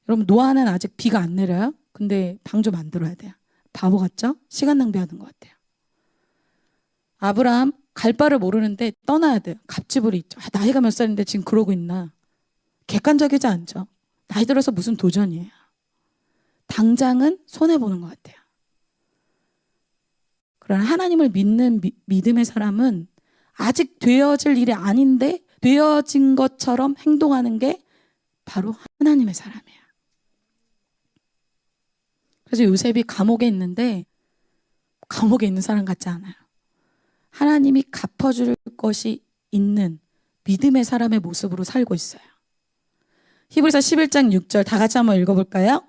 여러분, 노아는 아직 비가 안 내려요? 근데 방 좀 만들어야 돼요. 바보 같죠? 시간 낭비하는 것 같아요. 아브라함 갈 바를 모르는데 떠나야 돼요. 갑질이 있죠. 나이가 몇 살인데 지금 그러고 있나? 객관적이지 않죠. 나이 들어서 무슨 도전이에요. 당장은 손해보는 것 같아요. 그러나 하나님을 믿는 믿음의 사람은 아직 되어질 일이 아닌데 되어진 것처럼 행동하는 게 바로 하나님의 사람이에요. 그래서 요셉이 감옥에 있는데 감옥에 있는 사람 같지 않아요. 하나님이 갚아줄 것이 있는 믿음의 사람의 모습으로 살고 있어요. 히브리서 11장 6절 다 같이 한번 읽어볼까요?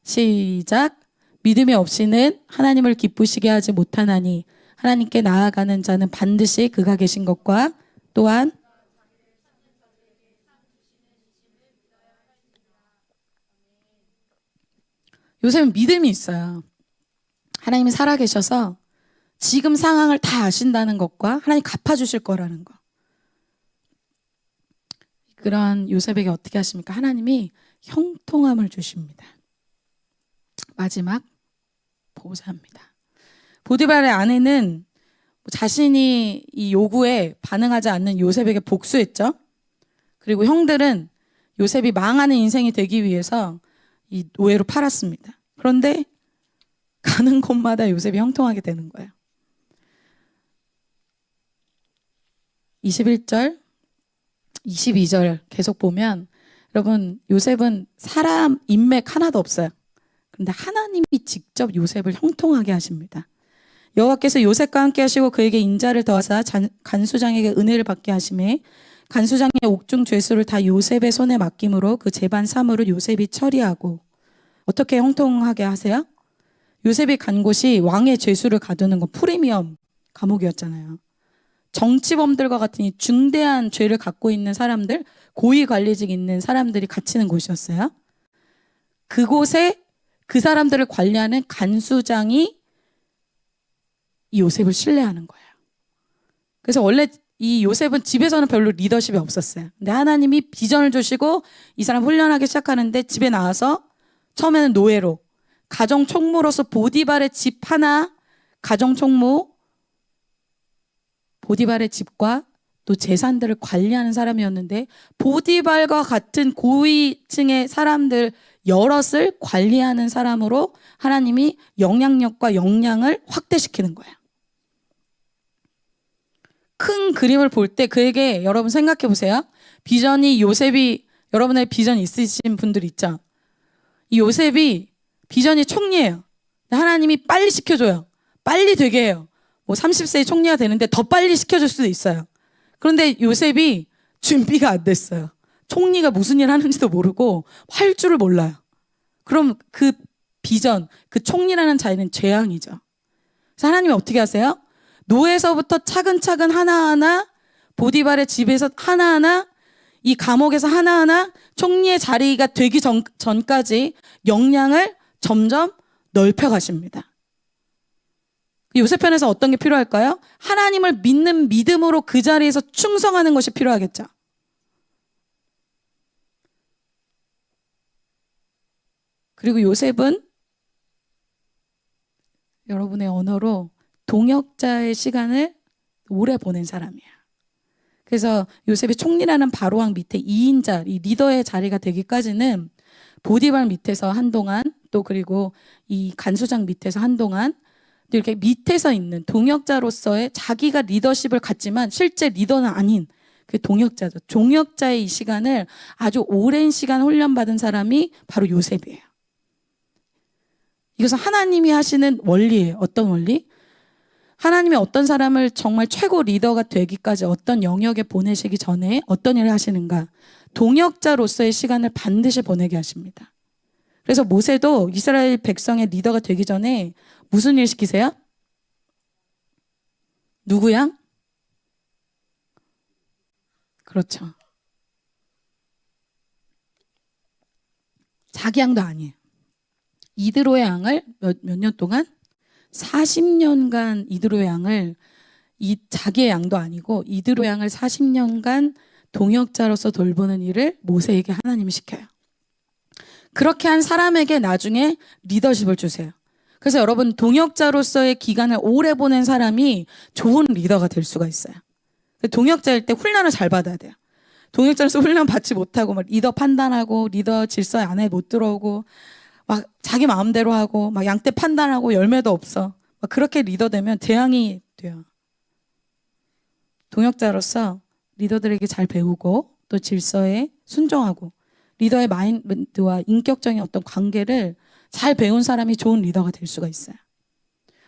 시작. 믿음이 없이는 하나님을 기쁘시게 하지 못하나니 하나님께 나아가는 자는 반드시 그가 계신 것과 또한 요새는 믿음이 있어요. 하나님이 살아계셔서 지금 상황을 다 아신다는 것과 하나님 갚아주실 거라는 거. 그런 요셉에게 어떻게 하십니까? 하나님이 형통함을 주십니다. 마지막 보호자입니다. 보디발의 아내는 자신이 이 요구에 반응하지 않는 요셉에게 복수했죠. 그리고 형들은 요셉이 망하는 인생이 되기 위해서 이 노예로 팔았습니다. 그런데 가는 곳마다 요셉이 형통하게 되는 거예요. 21절, 22절 계속 보면 여러분, 요셉은 사람 인맥 하나도 없어요. 그런데 하나님이 직접 요셉을 형통하게 하십니다. 여호와께서 요셉과 함께 하시고 그에게 인자를 더하사 간수장에게 은혜를 받게 하심에 간수장의 옥중 죄수를 다 요셉의 손에 맡김으로 그 재반 사물을 요셉이 처리하고. 어떻게 형통하게 하세요? 요셉이 간 곳이 왕의 죄수를 가두는 건 프리미엄 감옥이었잖아요. 정치범들과 같은 이 중대한 죄를 갖고 있는 사람들, 고위 관리직 있는 사람들이 갇히는 곳이었어요. 그곳에 그 사람들을 관리하는 간수장이 이 요셉을 신뢰하는 거예요. 그래서 원래 이 요셉은 집에서는 별로 리더십이 없었어요. 근데 하나님이 비전을 주시고 이 사람 훈련하기 시작하는데 집에 나와서 처음에는 노예로 가정 총무로서 보디발의 집 하나, 가정 총무 보디발의 집과 또 재산들을 관리하는 사람이었는데 보디발과 같은 고위층의 사람들 여럿을 관리하는 사람으로 하나님이 영향력과 역량을 확대시키는 거예요. 큰 그림을 볼 때 그에게 여러분 생각해 보세요. 비전이 요셉이 여러분의 비전 있으신 분들 있죠. 이 요셉이 비전이 총리예요. 하나님이 빨리 시켜줘요. 빨리 되게 해요. 뭐 30세에 총리가 되는데 더 빨리 시켜줄 수도 있어요. 그런데 요셉이 준비가 안 됐어요. 총리가 무슨 일 하는지도 모르고 할 줄을 몰라요. 그럼 그 비전, 그 총리라는 자리는 재앙이죠. 그래서 하나님이 어떻게 하세요? 노에서부터 차근차근 하나하나, 보디발의 집에서 하나하나, 이 감옥에서 하나하나 총리의 자리가 되기 전까지 역량을 점점 넓혀가십니다. 요셉 편에서 어떤 게 필요할까요? 하나님을 믿는 믿음으로 그 자리에서 충성하는 것이 필요하겠죠. 그리고 요셉은 여러분의 언어로 동역자의 시간을 오래 보낸 사람이야. 그래서 요셉이 총리라는 바로왕 밑에 2인자, 이 리더의 자리가 되기까지는 보디발 밑에서 한동안, 또 그리고 이 간수장 밑에서 한동안, 또 이렇게 밑에서 있는 동역자로서의 자기가 리더십을 갖지만 실제 리더는 아닌 그 동역자죠. 종역자의 이 시간을 아주 오랜 시간 훈련받은 사람이 바로 요셉이에요. 이것은 하나님이 하시는 원리예요. 어떤 원리? 하나님이 어떤 사람을 정말 최고 리더가 되기까지 어떤 영역에 보내시기 전에 어떤 일을 하시는가? 동역자로서의 시간을 반드시 보내게 하십니다. 그래서 모세도 이스라엘 백성의 리더가 되기 전에 무슨 일 시키세요? 누구 양? 그렇죠. 자기 양도 아니에요. 이드로의 양을 몇 년 동안? 40년간 이드로의 양을, 자기의 양도 아니고 이드로의 양을 40년간 동역자로서 돌보는 일을 모세에게 하나님이 시켜요. 그렇게 한 사람에게 나중에 리더십을 주세요. 그래서 여러분, 동역자로서의 기간을 오래 보낸 사람이 좋은 리더가 될 수가 있어요. 동역자일 때 훈련을 잘 받아야 돼요. 동역자로서 훈련 받지 못하고 막 리더 판단하고 리더 질서 안에 못 들어오고 막 자기 마음대로 하고 막 양떼 판단하고 열매도 없어. 막 그렇게 리더 되면 재앙이 돼요. 동역자로서 리더들에게 잘 배우고 또 질서에 순종하고 리더의 마인드와 인격적인 어떤 관계를 잘 배운 사람이 좋은 리더가 될 수가 있어요.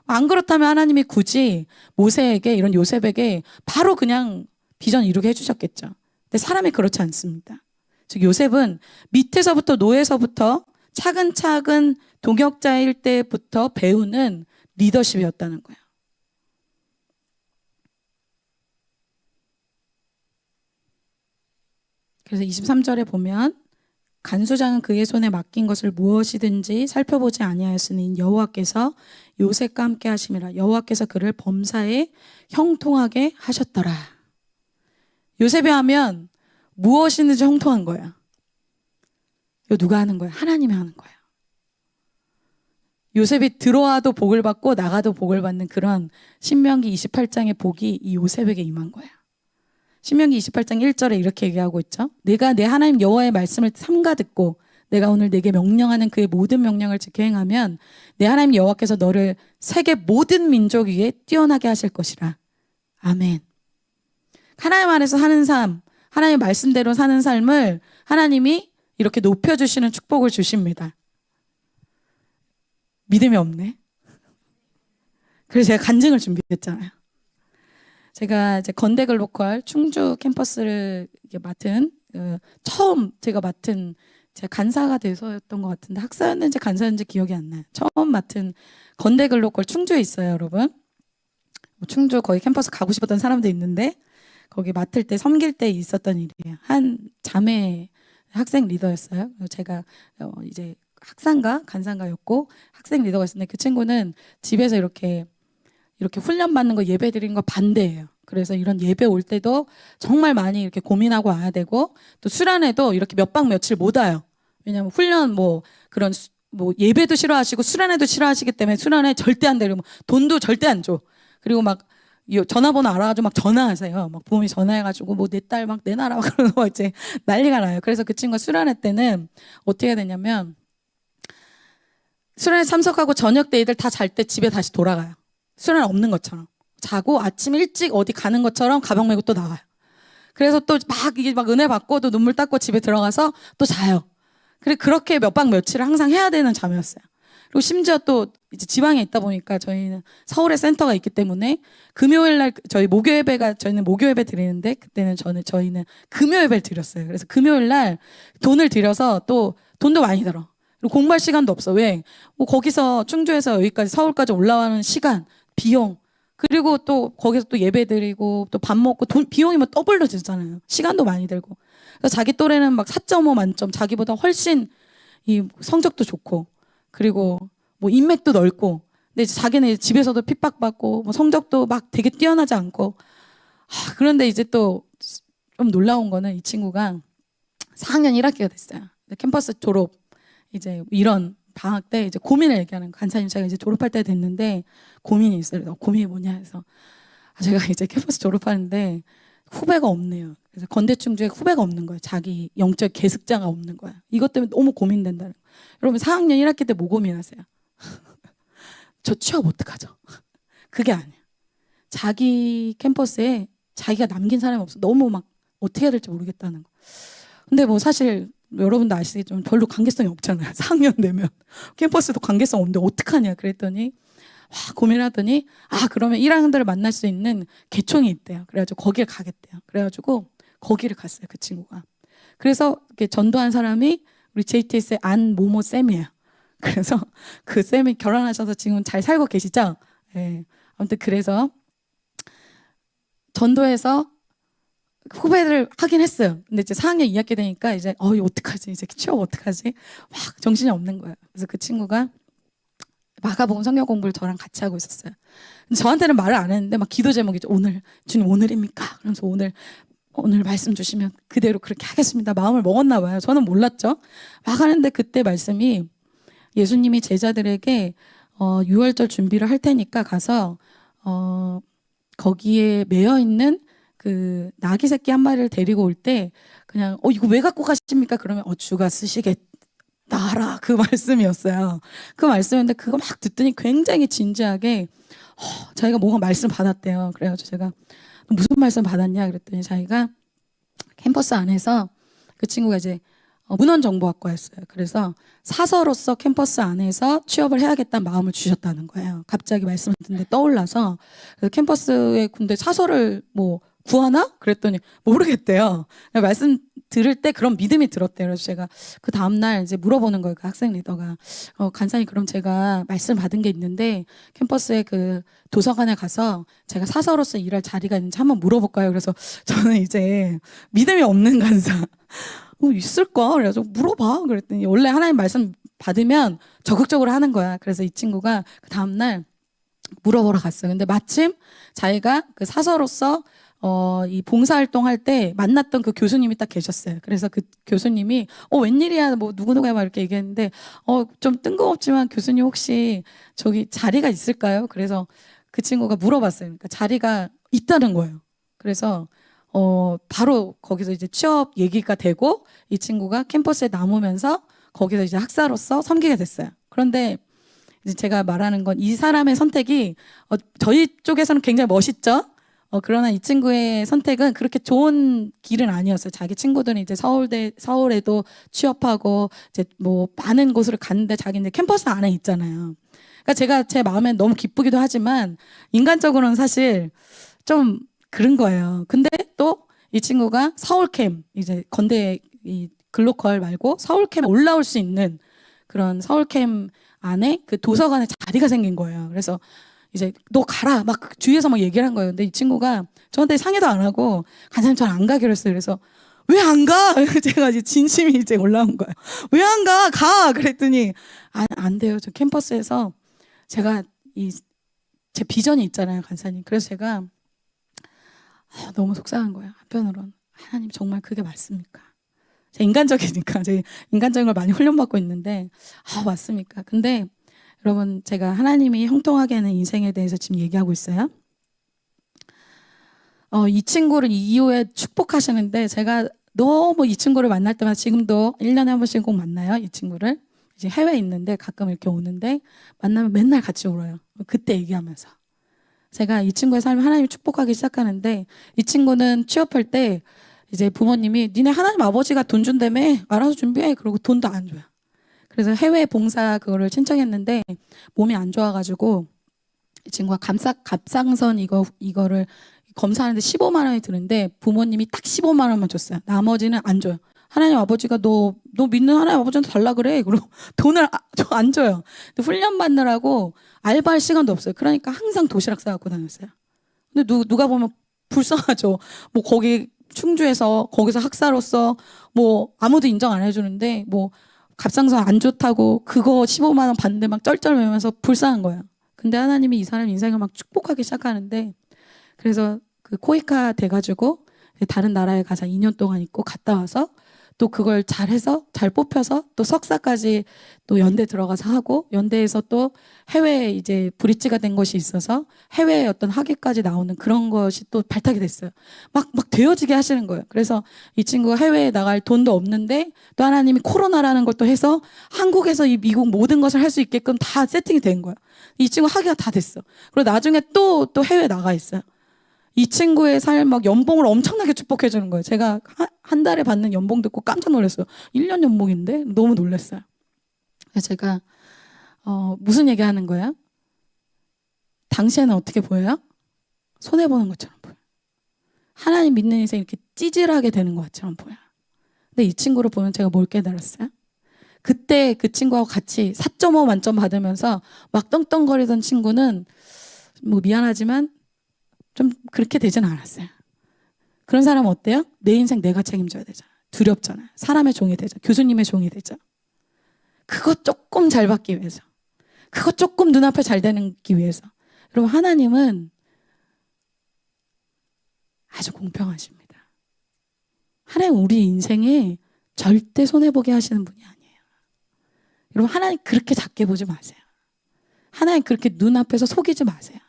안 그렇다면 하나님이 굳이 모세에게, 이런 요셉에게 바로 그냥 비전 이루게 해주셨겠죠. 근데 사람이 그렇지 않습니다. 즉 요셉은 밑에서부터, 노예서부터 차근차근 동역자일 때부터 배우는 리더십이었다는 거예요. 그래서 23절에 보면 간수장은 그의 손에 맡긴 것을 무엇이든지 살펴보지 아니하였으니 여호와께서 요셉과 함께 하심이라. 여호와께서 그를 범사에 형통하게 하셨더라. 요셉이 하면 무엇이든지 형통한 거야. 이거 누가 하는 거야? 하나님이 하는 거야. 요셉이 들어와도 복을 받고 나가도 복을 받는 그런 신명기 28장의 복이 이 요셉에게 임한 거야. 신명기 28장 1절에 이렇게 얘기하고 있죠. 내가 내 하나님 여호와의 말씀을 삼가 듣고 내가 오늘 내게 명령하는 그의 모든 명령을 지켜 행하면 내 하나님 여호와께서 너를 세계 모든 민족 위에 뛰어나게 하실 것이라. 아멘. 하나님 안에서 사는 삶, 하나님의 말씀대로 사는 삶을 하나님이 이렇게 높여주시는 축복을 주십니다. 믿음이 없네. 그래서 제가 간증을 준비했잖아요. 제가 이제 건대글로컬 충주 캠퍼스를 맡은 처음 제가 맡은, 제가 간사가 돼서였던 것 같은데 학사였는지 간사였는지 기억이 안 나요. 처음 맡은 건대글로컬 충주에 있어요, 여러분. 충주 거기 캠퍼스 가고 싶었던 사람도 있는데 거기 맡을 때, 섬길 때 있었던 일이에요. 한 자매 학생 리더였어요. 제가 이제 학사인가 간사인가였고 학생 리더가 있었는데 그 친구는 집에서 이렇게 훈련 받는 거, 예배 드리는 거 반대예요. 그래서 이런 예배 올 때도 정말 많이 이렇게 고민하고 와야 되고, 또 수련회도 이렇게 몇 박 며칠 못 와요. 왜냐하면 훈련 그런 예배도 싫어하시고 수련회도 싫어하시기 때문에 수련회 절대 안 되고 돈도 절대 안 줘. 그리고 막 전화번호 알아가지고 막 전화하세요. 막 부모님이 전화해가지고 뭐 내 딸 막 내놔라 막 그러는 거 이제 난리가 나요. 그래서 그 친구가 수련회 때는 어떻게 해야 되냐면 수련회 참석하고 저녁 때 애들 다 잘 때 집에 다시 돌아가요. 수련회 없는 것처럼 자고 아침 일찍 어디 가는 것처럼 가방 메고 또 나가요. 그래서 또 이게 막 은혜 받고 또 눈물 닦고 집에 들어가서 또 자요. 그렇게 몇 박 며칠을 항상 해야 되는 잠이었어요. 그리고 심지어 또 이제 지방에 있다 보니까 저희는 서울에 센터가 있기 때문에 금요일 날 저희 목요 예배가, 저희는 목요 예배 드리는데 그때는 저희는 금요 예배를 드렸어요. 그래서 금요일 날 돈을 들여서 또 돈도 많이 들어. 그리고 공부할 시간도 없어. 왜? 뭐 거기서 충주에서 여기까지 서울까지 올라가는 시간, 비용, 그리고 또 거기서 또 예배 드리고 또 밥 먹고 비용이 뭐 더블로 들잖아요. 시간도 많이 들고. 그래서 자기 또래는 막 4.5 만점, 자기보다 훨씬 이 성적도 좋고, 그리고 뭐 인맥도 넓고, 근데 이제 자기는 집에서도 핍박받고 뭐 성적도 막 되게 뛰어나지 않고. 그런데 이제 또 좀 놀라운 거는 이 친구가 4학년 1학기가 됐어요. 캠퍼스 졸업 이제 이런 방학 때 이제 고민을 얘기하는, 간사님 제가 이제 졸업할 때 됐는데 고민이 있어요. 고민이 뭐냐 해서 제가 이제 캠퍼스 졸업하는데 후배가 없네요. 그래서 건대충주에 후배가 없는 거예요. 자기 영적 계승자가 없는 거야. 이것 때문에 너무 고민된다는 거예요. 여러분 4학년 1학기 때 뭐 고민하세요? 저 취업 어떡하죠? 그게 아니야. 자기 캠퍼스에 자기가 남긴 사람이 없어. 너무 막 어떻게 해야 될지 모르겠다는 거. 근데 뭐 사실 여러분도 아시겠지만 별로 관계성이 없잖아요. 4학년 되면 캠퍼스도 관계성 없는데 어떡하냐 그랬더니 고민하더니 그러면 1학년들을 만날 수 있는 개총이 있대요. 그래가지고 거기를 가겠대요. 그래가지고 거기를 갔어요. 그 친구가. 그래서 이렇게 전도한 사람이 우리 JTS의 안모모 쌤이에요. 그래서 그 쌤이 결혼하셔서 지금 잘 살고 계시죠? 네. 아무튼 그래서 전도해서 후배를 하긴 했어요. 근데 이제 4학년 2학기 되니까 이제 이거 어떡하지? 이제 취업 어떡하지? 막 정신이 없는 거예요. 그래서 그 친구가 마가복음 성경 공부를 저랑 같이 하고 있었어요. 근데 저한테는 말을 안 했는데 막 기도 제목이죠. 오늘 주님 오늘입니까? 그러면서 오늘 말씀 주시면 그대로 그렇게 하겠습니다. 마음을 먹었나 봐요. 저는 몰랐죠. 막 하는데 그때 말씀이 예수님이 제자들에게 6월절 준비를 할 테니까 가서 거기에 매여 있는 그 나귀 새끼 한 마리를 데리고 올 때 그냥 이거 왜 갖고 가십니까? 그러면 주가 쓰시겠다라 그 말씀이었어요. 그 말씀인데 그거 막 듣더니 굉장히 진지하게 자기가 뭔가 말씀 받았대요. 그래가지고 제가 무슨 말씀 받았냐 그랬더니 자기가 캠퍼스 안에서 그 친구가 이제 문헌정보학과였어요. 그래서 사서로서 캠퍼스 안에서 취업을 해야겠다는 마음을 주셨다는 거예요. 갑자기 말씀을 듣는데 떠올라서 그래서 캠퍼스에 근데 사서를 뭐 구하나? 그랬더니 모르겠대요. 말씀 들을 때 그런 믿음이 들었대요. 그래서 제가 그 다음날 이제 물어보는 거예요. 그 학생 리더가 간사님 그럼 제가 말씀 받은 게 있는데 캠퍼스에 그 도서관에 가서 제가 사서로서 일할 자리가 있는지 한번 물어볼까요? 그래서 저는 이제 믿음이 없는 간사 있을까? 그래가지고 물어봐. 그랬더니 원래 하나님 말씀 받으면 적극적으로 하는 거야. 그래서 이 친구가 그 다음날 물어보러 갔어요. 근데 마침 자기가 그 사서로서 이 봉사활동 할 때 만났던 그 교수님이 딱 계셨어요. 그래서 그 교수님이 웬일이야 뭐 누구누구야 막 이렇게 얘기했는데 좀 뜬금없지만 교수님 혹시 저기 자리가 있을까요? 그래서 그 친구가 물어봤어요. 그러니까 자리가 있다는 거예요. 그래서 바로 거기서 이제 취업 얘기가 되고 이 친구가 캠퍼스에 남으면서 거기서 이제 학사로서 섬기게 됐어요. 그런데 이제 제가 말하는 건 이 사람의 선택이 저희 쪽에서는 굉장히 멋있죠. 그러나 이 친구의 선택은 그렇게 좋은 길은 아니었어요. 자기 친구들은 이제 서울에도 취업하고 이제 뭐 많은 곳으로 갔는데 자기는 캠퍼스 안에 있잖아요. 그러니까 제가 제 마음엔 너무 기쁘기도 하지만 인간적으로는 사실 좀 그런 거예요. 근데 또 이 친구가 서울캠 이제 건대 이 글로컬 말고 서울캠에 올라올 수 있는 그런 서울캠 안에 그 도서관에 자리가 생긴 거예요. 그래서 이제 너 가라 막 주위에서 막 얘기를 한 거예요. 근데 이 친구가 저한테 상의도 안 하고 간사님 저는 안 가기로 했어요. 그래서 왜 안 가? 제가 이제 진심이 이제 올라온 거예요. 왜 안 가? 가! 그랬더니 안 돼요. 저 캠퍼스에서 제가 제 비전이 있잖아요, 간사님. 그래서 제가 너무 속상한 거예요. 한편으로는 하나님 정말 그게 맞습니까? 제가 인간적이니까 제 인간적인 걸 많이 훈련받고 있는데 맞습니까? 근데 여러분 제가 하나님이 형통하게 하는 인생에 대해서 지금 얘기하고 있어요. 이 친구를 이후에 축복하시는데 제가 너무 이 친구를 만날 때마다 지금도 1년에 한 번씩 꼭 만나요. 이 친구를 이제 해외에 있는데 가끔 이렇게 오는데 만나면 맨날 같이 울어요. 그때 얘기하면서 제가 이 친구의 삶을 하나님이 축복하기 시작하는데 이 친구는 취업할 때 이제 부모님이 니네 하나님 아버지가 돈 준다며 알아서 준비해 그러고 돈도 안 줘요. 그래서 해외 봉사 그거를 신청했는데 몸이 안 좋아가지고 이 친구가 갑상선 이거를 검사하는데 15만 원이 드는데 부모님이 딱 15만 원만 줬어요. 나머지는 안 줘요. 하나님 아버지가 너 믿는 하나님 아버지한테 달라 그래. 그리고 돈을 안 줘요. 훈련 받느라고 알바할 시간도 없어요. 그러니까 항상 도시락 싸갖고 다녔어요. 근데 누가 보면 불쌍하죠. 뭐 거기 충주에서 거기서 학사로서 뭐 아무도 인정 안 해주는데 뭐 갑상선 안 좋다고 그거 15만 원 받는데 막 쩔쩔매면서 불쌍한 거예요. 근데 하나님이 이 사람 인생을 막 축복하기 시작하는데 그래서 그 코이카 돼가지고 다른 나라에 가서 2년 동안 있고 갔다 와서 또 그걸 잘해서 잘 뽑혀서 또 석사까지 또 연대 들어가서 하고 연대에서 또 해외에 이제 브릿지가 된 것이 있어서 해외의 어떤 학위까지 나오는 그런 것이 또 발탁이 됐어요. 막 되어지게 하시는 거예요. 그래서 이 친구가 해외에 나갈 돈도 없는데 또 하나님이 코로나라는 걸 또 해서 한국에서 이 미국 모든 것을 할 수 있게끔 다 세팅이 된 거예요. 이 친구 학위가 다 됐어. 그리고 나중에 또 해외에 나가 있어요. 이 친구의 삶 막 연봉을 엄청나게 축복해 주는 거예요. 제가 한 달에 받는 연봉 듣고 깜짝 놀랐어요. 1년 연봉인데 너무 놀랐어요. 그래서 제가 무슨 얘기 하는 거야? 당시에는 어떻게 보여요? 손해보는 것처럼 보여요. 하나님 믿는 인생 이렇게 찌질하게 되는 것처럼 보여요. 근데 이 친구를 보면 제가 뭘 깨달았어요? 그때 그 친구하고 같이 4.5 만점 받으면서 막 떵떵거리던 친구는 뭐 미안하지만 좀 그렇게 되진 않았어요. 그런 사람은 어때요? 내 인생 내가 책임져야 되잖아. 두렵잖아. 사람의 종이 되죠. 교수님의 종이 되죠. 그거 조금 잘 받기 위해서. 그거 조금 눈앞에 잘 되기 위해서. 여러분 하나님은 아주 공평하십니다. 하나님 우리 인생에 절대 손해보게 하시는 분이 아니에요. 여러분 하나님 그렇게 작게 보지 마세요. 하나님 그렇게 눈앞에서 속이지 마세요.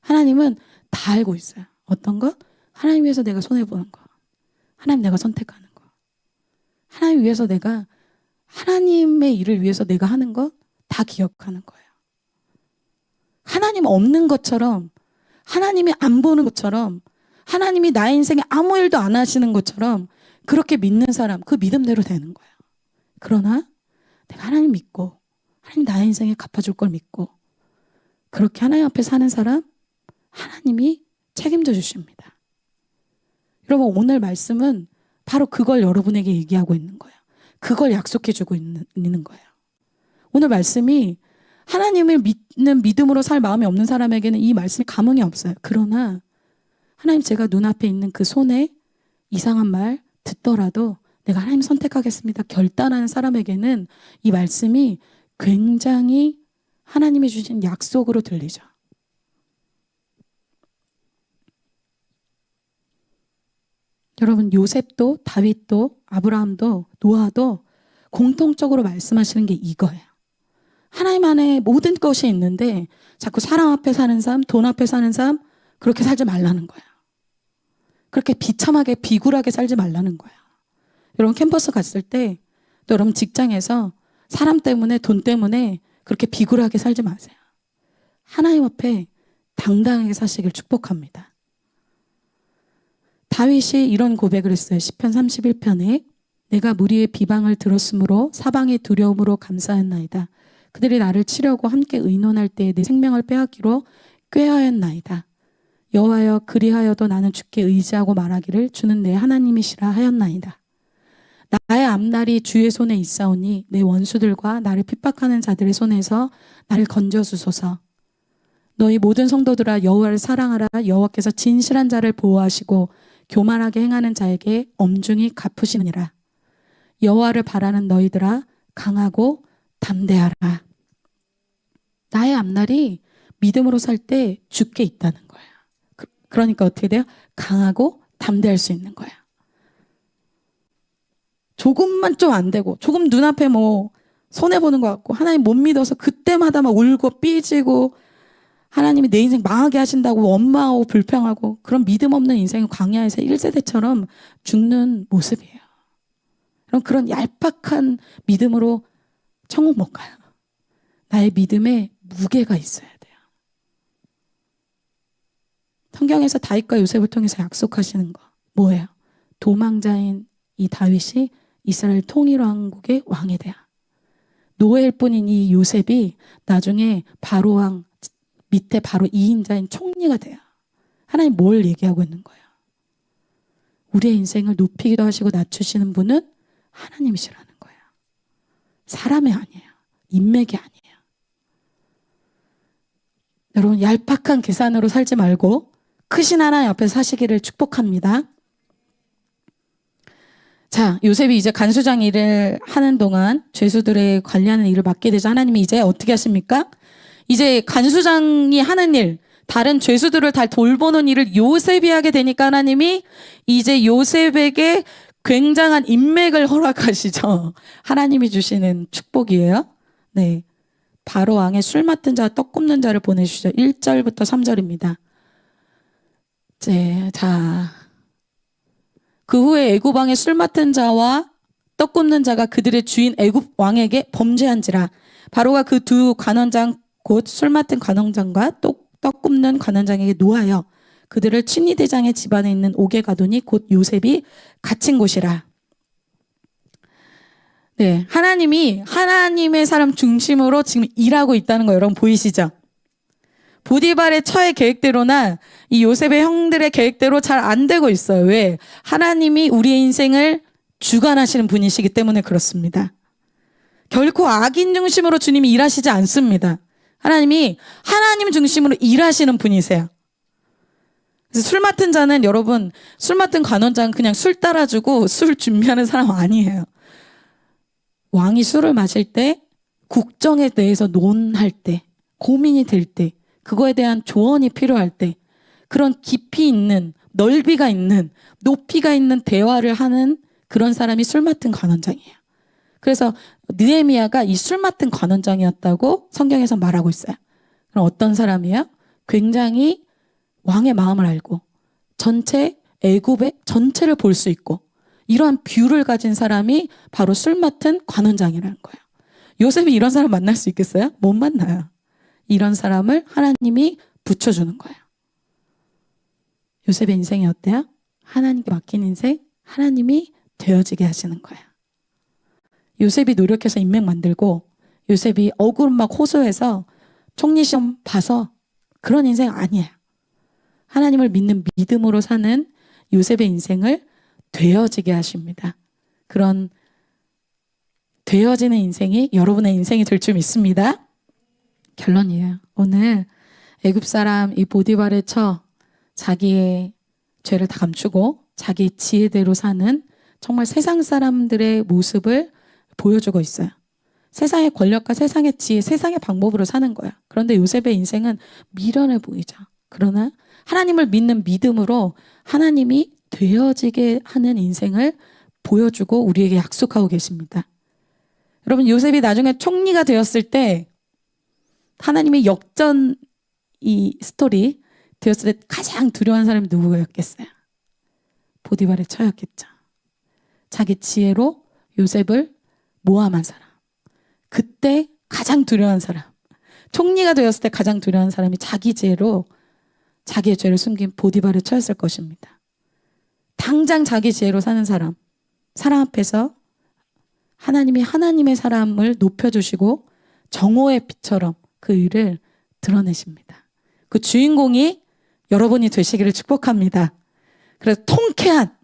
하나님은 다 알고 있어요. 어떤 것? 하나님 위해서 내가 손해보는 거. 하나님 내가 선택하는 거. 하나님 위해서 내가 하나님의 일을 위해서 내가 하는 거 다 기억하는 거예요. 하나님 없는 것처럼 하나님이 안 보는 것처럼 하나님이 나의 인생에 아무 일도 안 하시는 것처럼 그렇게 믿는 사람 그 믿음대로 되는 거예요. 그러나 내가 하나님 믿고 하나님 나의 인생에 갚아줄 걸 믿고 그렇게 하나님 앞에 사는 사람 하나님이 책임져 주십니다. 여러분 오늘 말씀은 바로 그걸 여러분에게 얘기하고 있는 거예요. 그걸 약속해 주고 있는 거예요. 오늘 말씀이 하나님을 믿는 믿음으로 살 마음이 없는 사람에게는 이 말씀이 감흥이 없어요. 그러나 하나님 제가 눈앞에 있는 그 손에 이상한 말 듣더라도 내가 하나님 선택하겠습니다. 결단하는 사람에게는 이 말씀이 굉장히 하나님이 주신 약속으로 들리죠. 여러분 요셉도 다윗도 아브라함도 노아도 공통적으로 말씀하시는 게 이거예요. 하나님 안에 모든 것이 있는데 자꾸 사람 앞에 사는 삶, 돈 앞에 사는 삶 그렇게 살지 말라는 거예요. 그렇게 비참하게 비굴하게 살지 말라는 거예요. 여러분 캠퍼스 갔을 때 또 여러분 직장에서 사람 때문에 돈 때문에 그렇게 비굴하게 살지 마세요. 하나님 앞에 당당하게 사시길 축복합니다. 다윗이 이런 고백을 했어요. 시편 31편에 내가 무리의 비방을 들었으므로 사방의 두려움으로 감사했나이다. 그들이 나를 치려고 함께 의논할 때에 내 생명을 빼앗기로 꾀하였나이다. 여호와여 그리하여도 나는 주께 의지하고 말하기를 주는 내 하나님이시라 하였나이다. 나의 앞날이 주의 손에 있사오니 내 원수들과 나를 핍박하는 자들의 손에서 나를 건져주소서. 너희 모든 성도들아 여호와를 사랑하라. 여호와께서 진실한 자를 보호하시고 교만하게 행하는 자에게 엄중히 갚으시느니라. 여호와를 바라는 너희들아 강하고 담대하라. 나의 앞날이 믿음으로 살 때 주께 있다는 거예요. 그러니까 어떻게 돼요? 강하고 담대할 수 있는 거예요. 조금만 좀 안 되고 조금 눈앞에 뭐 손해보는 것 같고 하나님 못 믿어서 그때마다 막 울고 삐지고 하나님이 내 인생 망하게 하신다고 원망하고 불평하고 그런 믿음 없는 인생의 광야에서 1세대처럼 죽는 모습이에요. 그럼 그런 얄팍한 믿음으로 천국 못 가요. 나의 믿음에 무게가 있어야 돼요. 성경에서 다윗과 요셉을 통해서 약속하시는 거 뭐예요? 도망자인 이 다윗이 이스라엘 통일왕국의 왕이 돼요. 노예일 뿐인 이 요셉이 나중에 바로왕 밑에 바로 2인자인 총리가 돼요. 하나님 뭘 얘기하고 있는 거예요? 우리의 인생을 높이기도 하시고 낮추시는 분은 하나님이시라는 거예요. 사람이 아니에요. 인맥이 아니에요. 여러분 얄팍한 계산으로 살지 말고 크신 하나님 앞에 사시기를 축복합니다. 자, 요셉이 이제 간수장 일을 하는 동안 죄수들의 관리하는 일을 맡게 되자 하나님이 이제 어떻게 하십니까? 이제 간수장이 하는 일, 다른 죄수들을 다 돌보는 일을 요셉이 하게 되니까 하나님이 이제 요셉에게 굉장한 인맥을 허락하시죠. 하나님이 주시는 축복이에요. 네. 바로 왕의 술 맡은 자와 떡 굽는 자를 보내주시죠. 1절부터 3절입니다. 그 후에 애굽 왕의 술 맡은 자와 떡 굽는 자가 그들의 주인 애굽 왕에게 범죄한지라. 바로가 그 두 관원장 곧 술 맡은 관원장과 떡 굽는 관원장에게 노하여 그들을 친위 대장의 집안에 있는 옥에 가두니 곧 요셉이 갇힌 곳이라. 네, 하나님이 하나님의 사람 중심으로 지금 일하고 있다는 거 여러분 보이시죠? 보디발의 처의 계획대로나 이 요셉의 형들의 계획대로 잘 안 되고 있어요. 왜? 하나님이 우리의 인생을 주관하시는 분이시기 때문에 그렇습니다. 결코 악인 중심으로 주님이 일하시지 않습니다. 하나님이 하나님 중심으로 일하시는 분이세요. 그래서 술 맡은 자는 여러분, 술 맡은 관원장은 그냥 술 따라주고 술 준비하는 사람 아니에요. 왕이 술을 마실 때, 국정에 대해서 논할 때, 고민이 될 때, 그거에 대한 조언이 필요할 때, 그런 깊이 있는, 넓이가 있는, 높이가 있는 대화를 하는 그런 사람이 술 맡은 관원장이에요. 그래서 느헤미야가 이 술 맡은 관원장이었다고 성경에서 말하고 있어요. 그럼 어떤 사람이에요? 굉장히 왕의 마음을 알고 전체 애굽의 전체를 볼 수 있고 이러한 뷰를 가진 사람이 바로 술 맡은 관원장이라는 거예요. 요셉이 이런 사람 만날 수 있겠어요? 못 만나요. 이런 사람을 하나님이 붙여주는 거예요. 요셉의 인생이 어때요? 하나님께 맡긴 인생, 하나님이 되어지게 하시는 거예요. 요셉이 노력해서 인맥 만들고 요셉이 억울 막 호소해서 총리 시험 봐서 그런 인생 아니에요. 하나님을 믿는 믿음으로 사는 요셉의 인생을 되어지게 하십니다. 그런 되어지는 인생이 여러분의 인생이 될 줄 믿습니다. 결론이에요. 오늘 애굽 사람 이 보디발의 처 자기의 죄를 다 감추고 자기 지혜대로 사는 정말 세상 사람들의 모습을 보여주고 있어요. 세상의 권력과 세상의 지혜, 세상의 방법으로 사는 거야. 그런데 요셉의 인생은 미련해 보이죠. 그러나 하나님을 믿는 믿음으로 하나님이 되어지게 하는 인생을 보여주고 우리에게 약속하고 계십니다. 여러분, 요셉이 나중에 총리가 되었을 때 하나님의 역전 이 스토리 되었을 때 가장 두려운 사람이 누구였겠어요? 보디발의 처였겠죠. 자기 지혜로 요셉을 모함한 사람. 그때 가장 두려운 사람. 총리가 되었을 때 가장 두려운 사람이 자기 지혜로 자기의 죄를 숨긴 보디발의 처였을 것입니다. 당장 자기 지혜로 사는 사람 앞에서 하나님이 하나님의 사람을 높여주시고 정오의 빛처럼 그 일을 드러내십니다. 그 주인공이 여러분이 되시기를 축복합니다. 그래서 통쾌한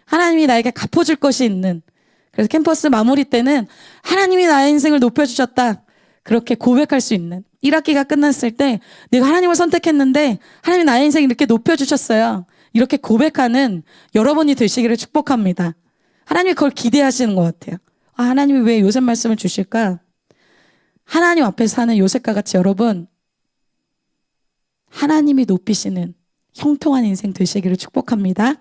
하나님이 나에게 갚아줄 것이 있는, 그래서 캠퍼스 마무리 때는 하나님이 나의 인생을 높여주셨다 그렇게 고백할 수 있는, 1학기가 끝났을 때 내가 하나님을 선택했는데 하나님이 나의 인생을 이렇게 높여주셨어요, 이렇게 고백하는 여러분이 되시기를 축복합니다. 하나님이 그걸 기대하시는 것 같아요. 하나님이 왜 요셉 말씀을 주실까? 하나님 앞에서 사는 요셉과 같이 여러분 하나님이 높이시는 형통한 인생 되시기를 축복합니다.